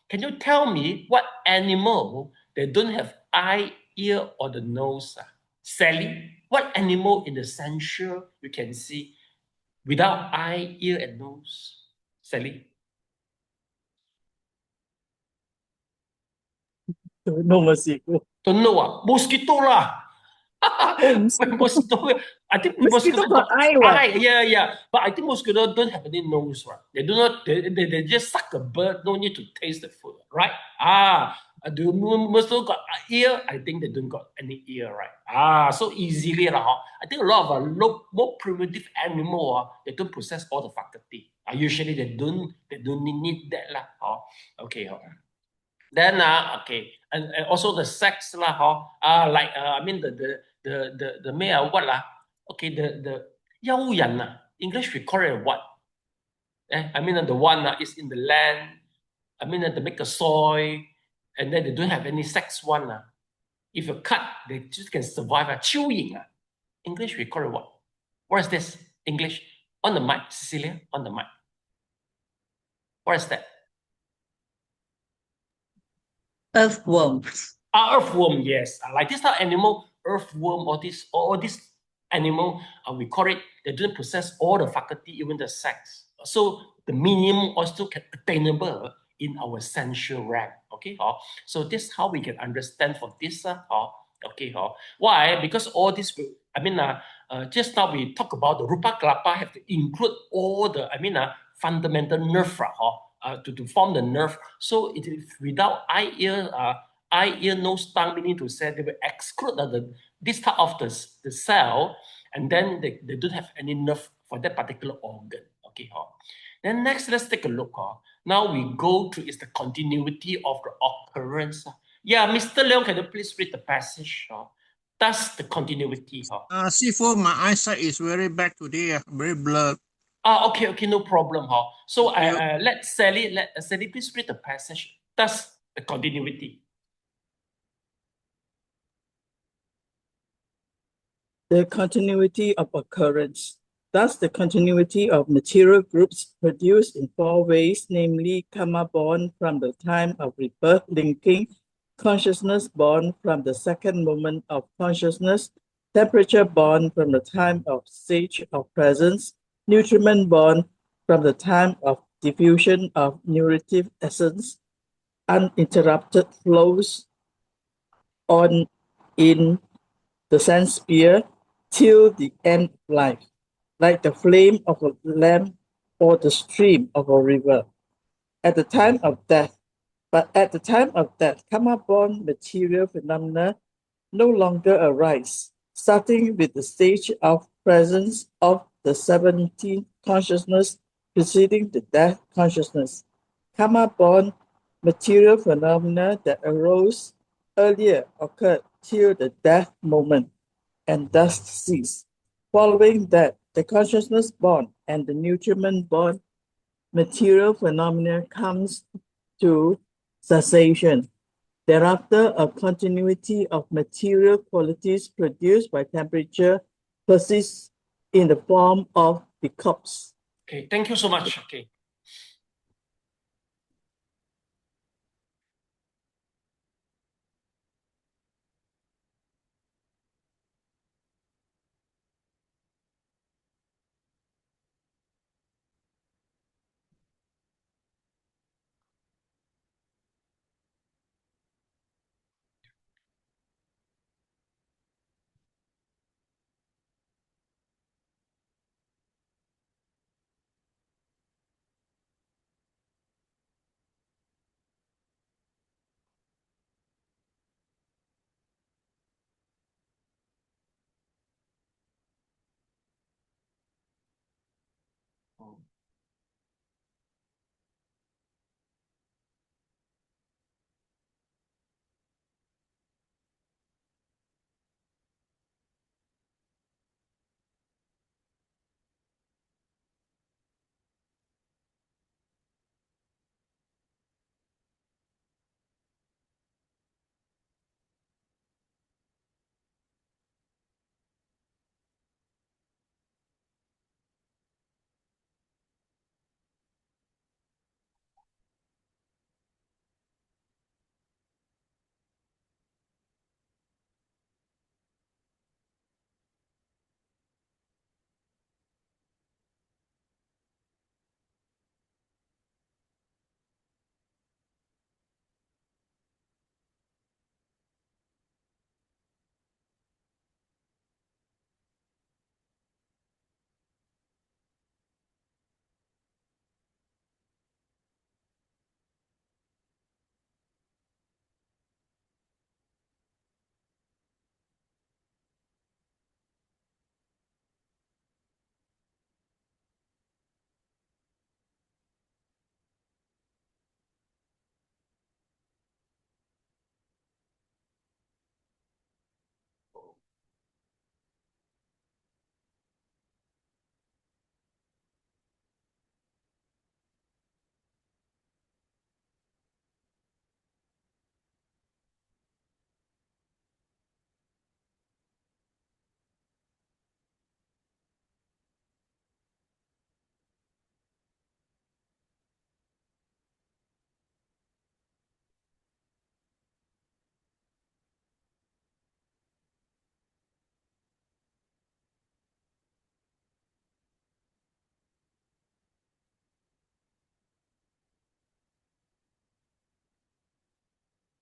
Can you tell me what animal they don't have eye, ear, or the nose? Sally, what animal in the sensual you can see without eye, ear, and nose? Sally? Don't know mosquito. Don't know. Mosquito lah. Mosquito. I think mosquito got eye. Yeah. But I think mosquito don't have any nose, right? They do not. They just suck a bird. No need to taste the food, right? Do mosquito got ear? I think they don't got any ear, right? So easily lah. I think a lot of more primitive animal they don't possess all the faculty. Usually they don't need that lah. Okay. Then okay, and also the sex lah, like I mean the male what lah? Okay, the 妖人 English we call it what? I mean the one is in the land. I mean they make a soil, and then they don't have any sex one. If you cut, they just can survive. 蚯蚓 English we call it what? What is this? English on the mic, Cecilia, on the mic. What is that? Earthworms. Earthworm, yes. Like this type of animal, earthworm, all this animal, we call it, they don't possess all the faculty, even the sex. So the minimum also can attainable in our sensual realm. Okay, so this is how we can understand for this Okay, why? Because all this will, just now we talk about the Rupa Kalapa have to include all the, fundamental nerve to form the nerve. So it is without eye, ear, nose, tongue, meaning to say they will exclude this type of the cell, and then they don't have any nerve for that particular organ. Okay, then next, let's take a look. Now we go to is the continuity of the occurrence. Yeah, Mr. Leong, can you please read the passage? That's the continuity. Sifu, my eyesight is very bad today, very blurred. Okay, no problem. So let Sally please read the passage. That's the continuity. The continuity of occurrence. Thus, the continuity of material groups produced in four ways, namely karma born from the time of rebirth linking, consciousness born from the second moment of consciousness, temperature born from the time of stage of presence, nutriment born from the time of diffusion of nutritive essence, uninterrupted flows on in the sense sphere till the end of life, like the flame of a lamp or the stream of a river. At the time of death, karma-born material phenomena no longer arise, starting with the stage of presence of the 17th consciousness preceding the death consciousness. Karma-born material phenomena that arose earlier occurred till the death moment and thus cease. Following that, the consciousness-born and the nutriment-born material phenomena comes to cessation. Thereafter, a continuity of material qualities produced by temperature persists in the form of the corpse. Okay, thank you so much. Okay.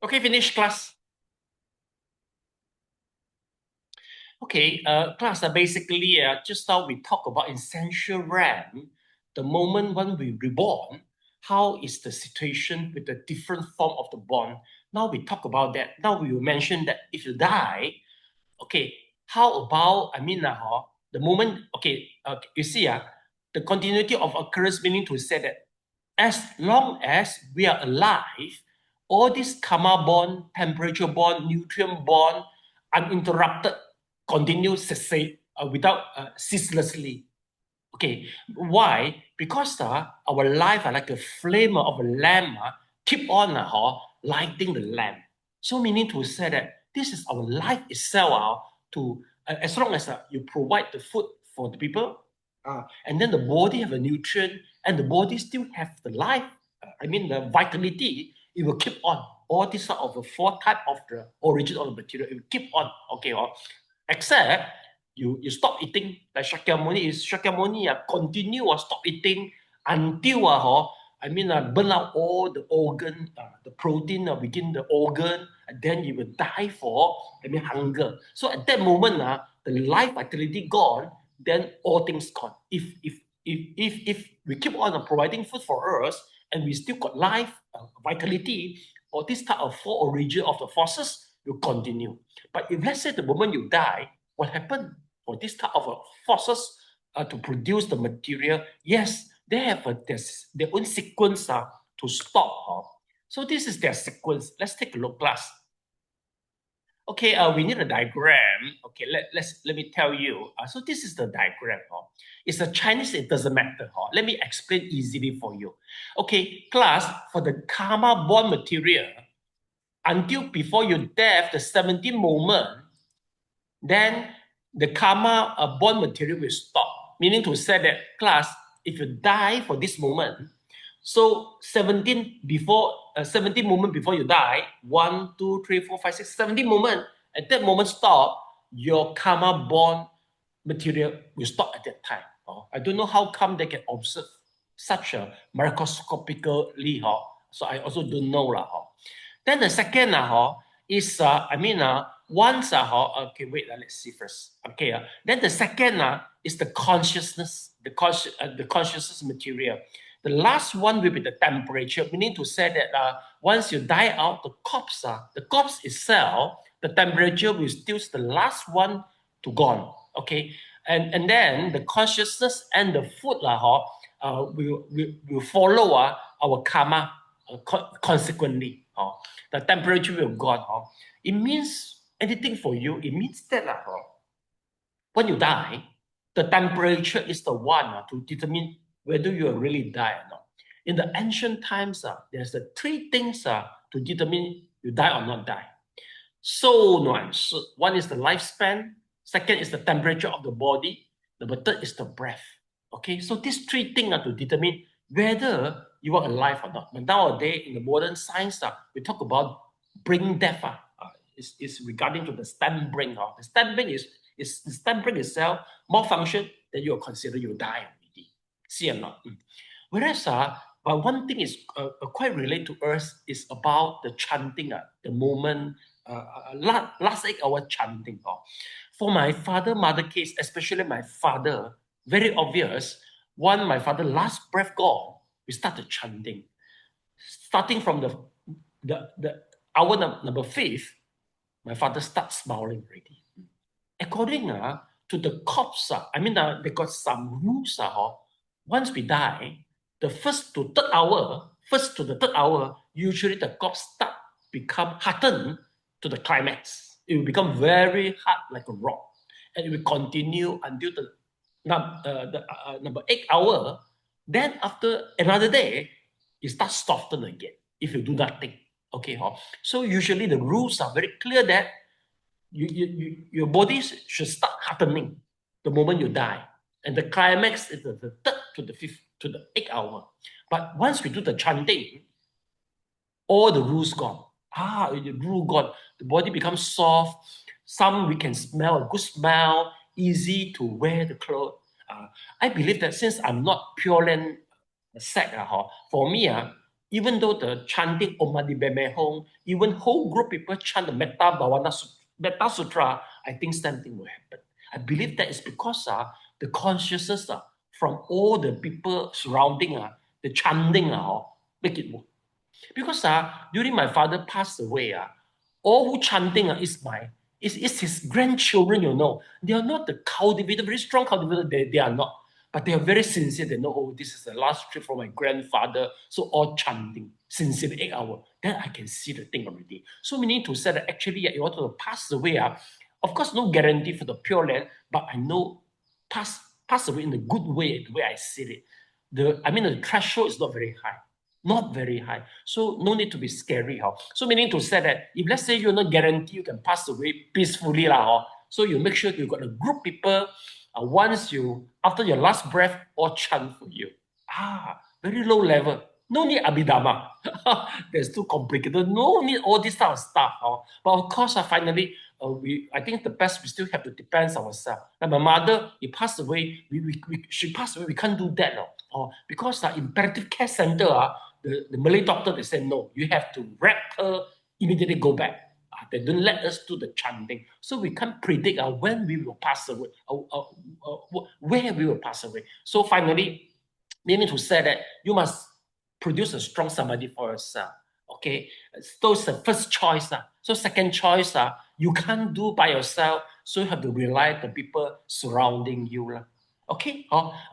Okay, finish class. Okay, class, basically, just now we talk about essential realm, the moment when we reborn, how is the situation with the different form of the born. Now we talk about that. Now we will mention that if you die, okay, how about, the moment, okay, you see, the continuity of occurrence, meaning to say that as long as we are alive, all this karma bond, temperature bond, nutrient bond, uninterrupted, continues without ceaselessly. Okay, why? Because our life like a flame of a lamp keep on lighting the lamp. So meaning to say that this is our life itself to as long as you provide the food for the people, and then the body have a nutrient, and the body still have the life. The vitality. It will keep on. All these sort of the four type of the origin of the material. It will keep on. Okay, except you stop eating. Like Shakyamuni continue or stop eating until burn out all the organ, the protein within the organ, and then you will die for hunger. So at that moment, the life vitality gone, then all things gone. If we keep on providing food for us and we still got life, vitality, or this type of four origin of the forces will continue. But if let's say the moment you die, what happened for this type of forces to produce the material? Yes, they have their own sequence to stop. So this is their sequence. Let's take a look, class. Okay, we need a diagram. Okay, let me tell you. So this is the diagram. It's a Chinese, it doesn't matter. Let me explain easily for you. Okay, class, for the karma bond material, until before your death, the 17th moment, then the karma bond material will stop. Meaning to say that, class, if you die for this moment, so 17 moment before you die, 1, 2, 3, 4, 5, 6, 17 moment, at that moment stop, your karma bond material will stop at that time. I don't know how come they can observe such a microscopically. So I also don't know. Then the second is, once, okay, wait, let's see first. Okay, then the second is the consciousness, the consciousness material. The last one will be the temperature, meaning to say that once you die out, the corpse itself, the temperature will still the last one to gone. Okay, and then the consciousness and the food will follow our karma consequently. The temperature will gone. It means anything for you. It means that when you die, the temperature is the one to determine whether you really die or not. In the ancient times, there's the three things to determine you die or not die. So, one is the lifespan, second is the temperature of the body, number third is the breath. Okay, so these three things are to determine whether you are alive or not. But nowadays, in the modern science, we talk about brain death. Is regarding to the stem brain. The stem brain is the stem brain itself malfunction, then you are considered you die already. See or not? Whereas, but one thing is quite related to us is about the chanting, the moment, last 8 hour chanting. For my father, mother case, especially my father, very obvious. When my father last breath gone, we started chanting. Starting from the hour number 5, my father starts smiling already. According to the corpse, they got some rules. Once we die, the first to the third hour, usually the corpse start become hardened to the climax. It will become very hard like a rock, and it will continue until the number 8 hour. Then after another day, it starts soften again if you do nothing. Okay, so usually the rules are very clear that your body should start hardening the moment you die, and the climax is the 3rd to the 5th to the 8th hour. But once we do the chanting, all the rules gone. The rule gone. The body becomes soft. Some we can smell a good smell. Easy to wear the clothes. I believe that since I'm not Pure Land sect, for me, even though the chanting Om Mani Padme Hum, even whole group people chant the Metta Sutra, I think same thing will happen. I believe that is because the consciousness from all the people surrounding the chanting make it work. Because during my father passed away, all who chanting is his grandchildren, you know. They are not the cultivator, very strong cultivator, they are not. But they are very sincere. They know, oh, this is the last trip for my grandfather. So all chanting, sincere 8 hours. Then I can see the thing already. So we need to say that actually, in order to pass away, of course, no guarantee for the Pure Land, but I know pass away in a good way, the way I see it. The threshold is not very high. Not very high. So no need to be scary. So meaning to say that if let's say you're not guaranteed you can pass away peacefully, so you make sure you got a group people once you, after your last breath, all chant for you. Very low level. No need abhidhamma. That's too complicated. No need all this type of stuff. But of course, finally, I think the best we still have to depend on ourselves. Like my mother, she passed away. She passed away. We can't do that. Because in palliative care center, the Malay doctor, they said, no, you have to wrap her, immediately go back. They don't let us do the chanting. So we can't predict when we will pass away, where we will pass away. So finally, they need to say that you must produce a strong samadhi for yourself. Okay, so it's the first choice. So second choice, you can't do by yourself, so you have to rely on the people surrounding you. Okay,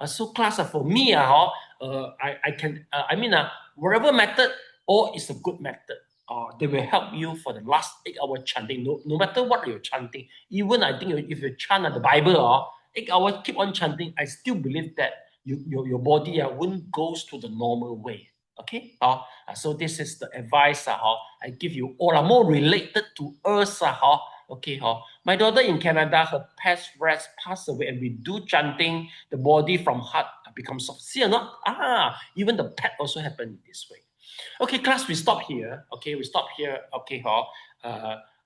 so class for me, I can, whatever method, all is a good method. They will help you for the last 8 hour chanting, no matter what you're chanting. Even I think if you chant the Bible, 8 hours, keep on chanting, I still believe that your body won't go to the normal way. Okay, so this is the advice I give you. All are more related to us. Okay, my daughter in Canada, her past rest passed away, and we do chanting. The body from heart becomes soft. See or not? Even the pet also happened this way. Okay, class, we stop here. Okay, we stop here. Okay,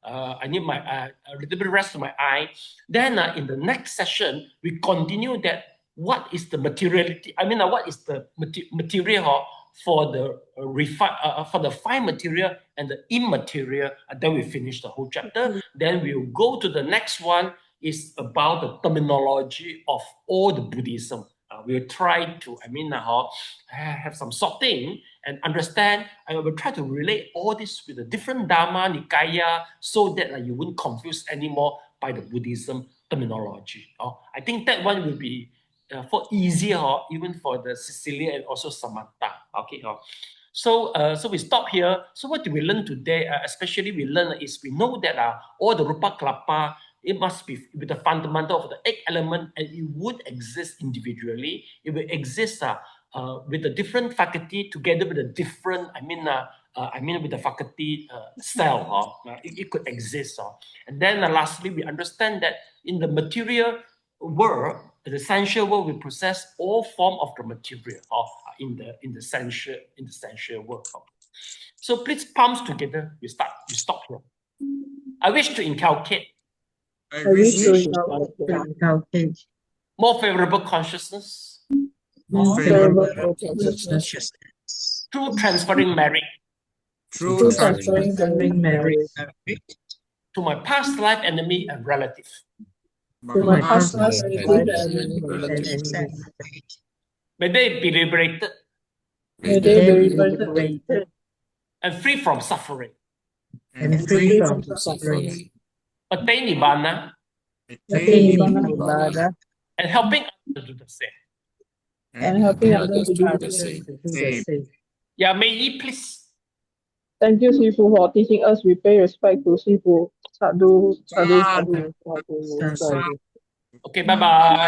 I need a little bit of rest to my eye. Then in the next session, we continue that. What is the materiality? What is the material for the fine material and the immaterial? And then we finish the whole chapter. Then we'll go to the next one. Is about the terminology of all the Buddhism. We'll try to, have some sorting and understand. I will try to relate all this with the different Dharma, Nikaya, so that you won't confuse anymore by the Buddhism terminology. I think that one will be for easier, even for the Sicilian and also Samatha. Okay, so we stop here. So what do we learn today? Especially we learn is we know that all the Rupa Kalapa, it must be with the fundamental of the 8 element, and it would exist individually. It will exist with the different faculty together with the different, with the faculty cell. It could exist. And then lastly, we understand that in the material world, the essential world, we possess all form of the material in the sensual world. So please palms together. We stop here. I wish to inculcate I wish to inculcate more favorable consciousness more favorable favorable consciousness through transferring merit through transferring merit to my past life enemy and relative. to my past life relatives. May they be liberated May they be liberated and free from suffering. and free from suffering. Attain Nibbana Attain Nibbana and helping others to do the same. and helping others to do the others same. to do the same. Yeah, may ye please. Thank you, Sifu, for teaching us. We pay respect to Sifu. Sadhu, sadhu, sadhu, sadhu, sadhu. Okay, bye-bye.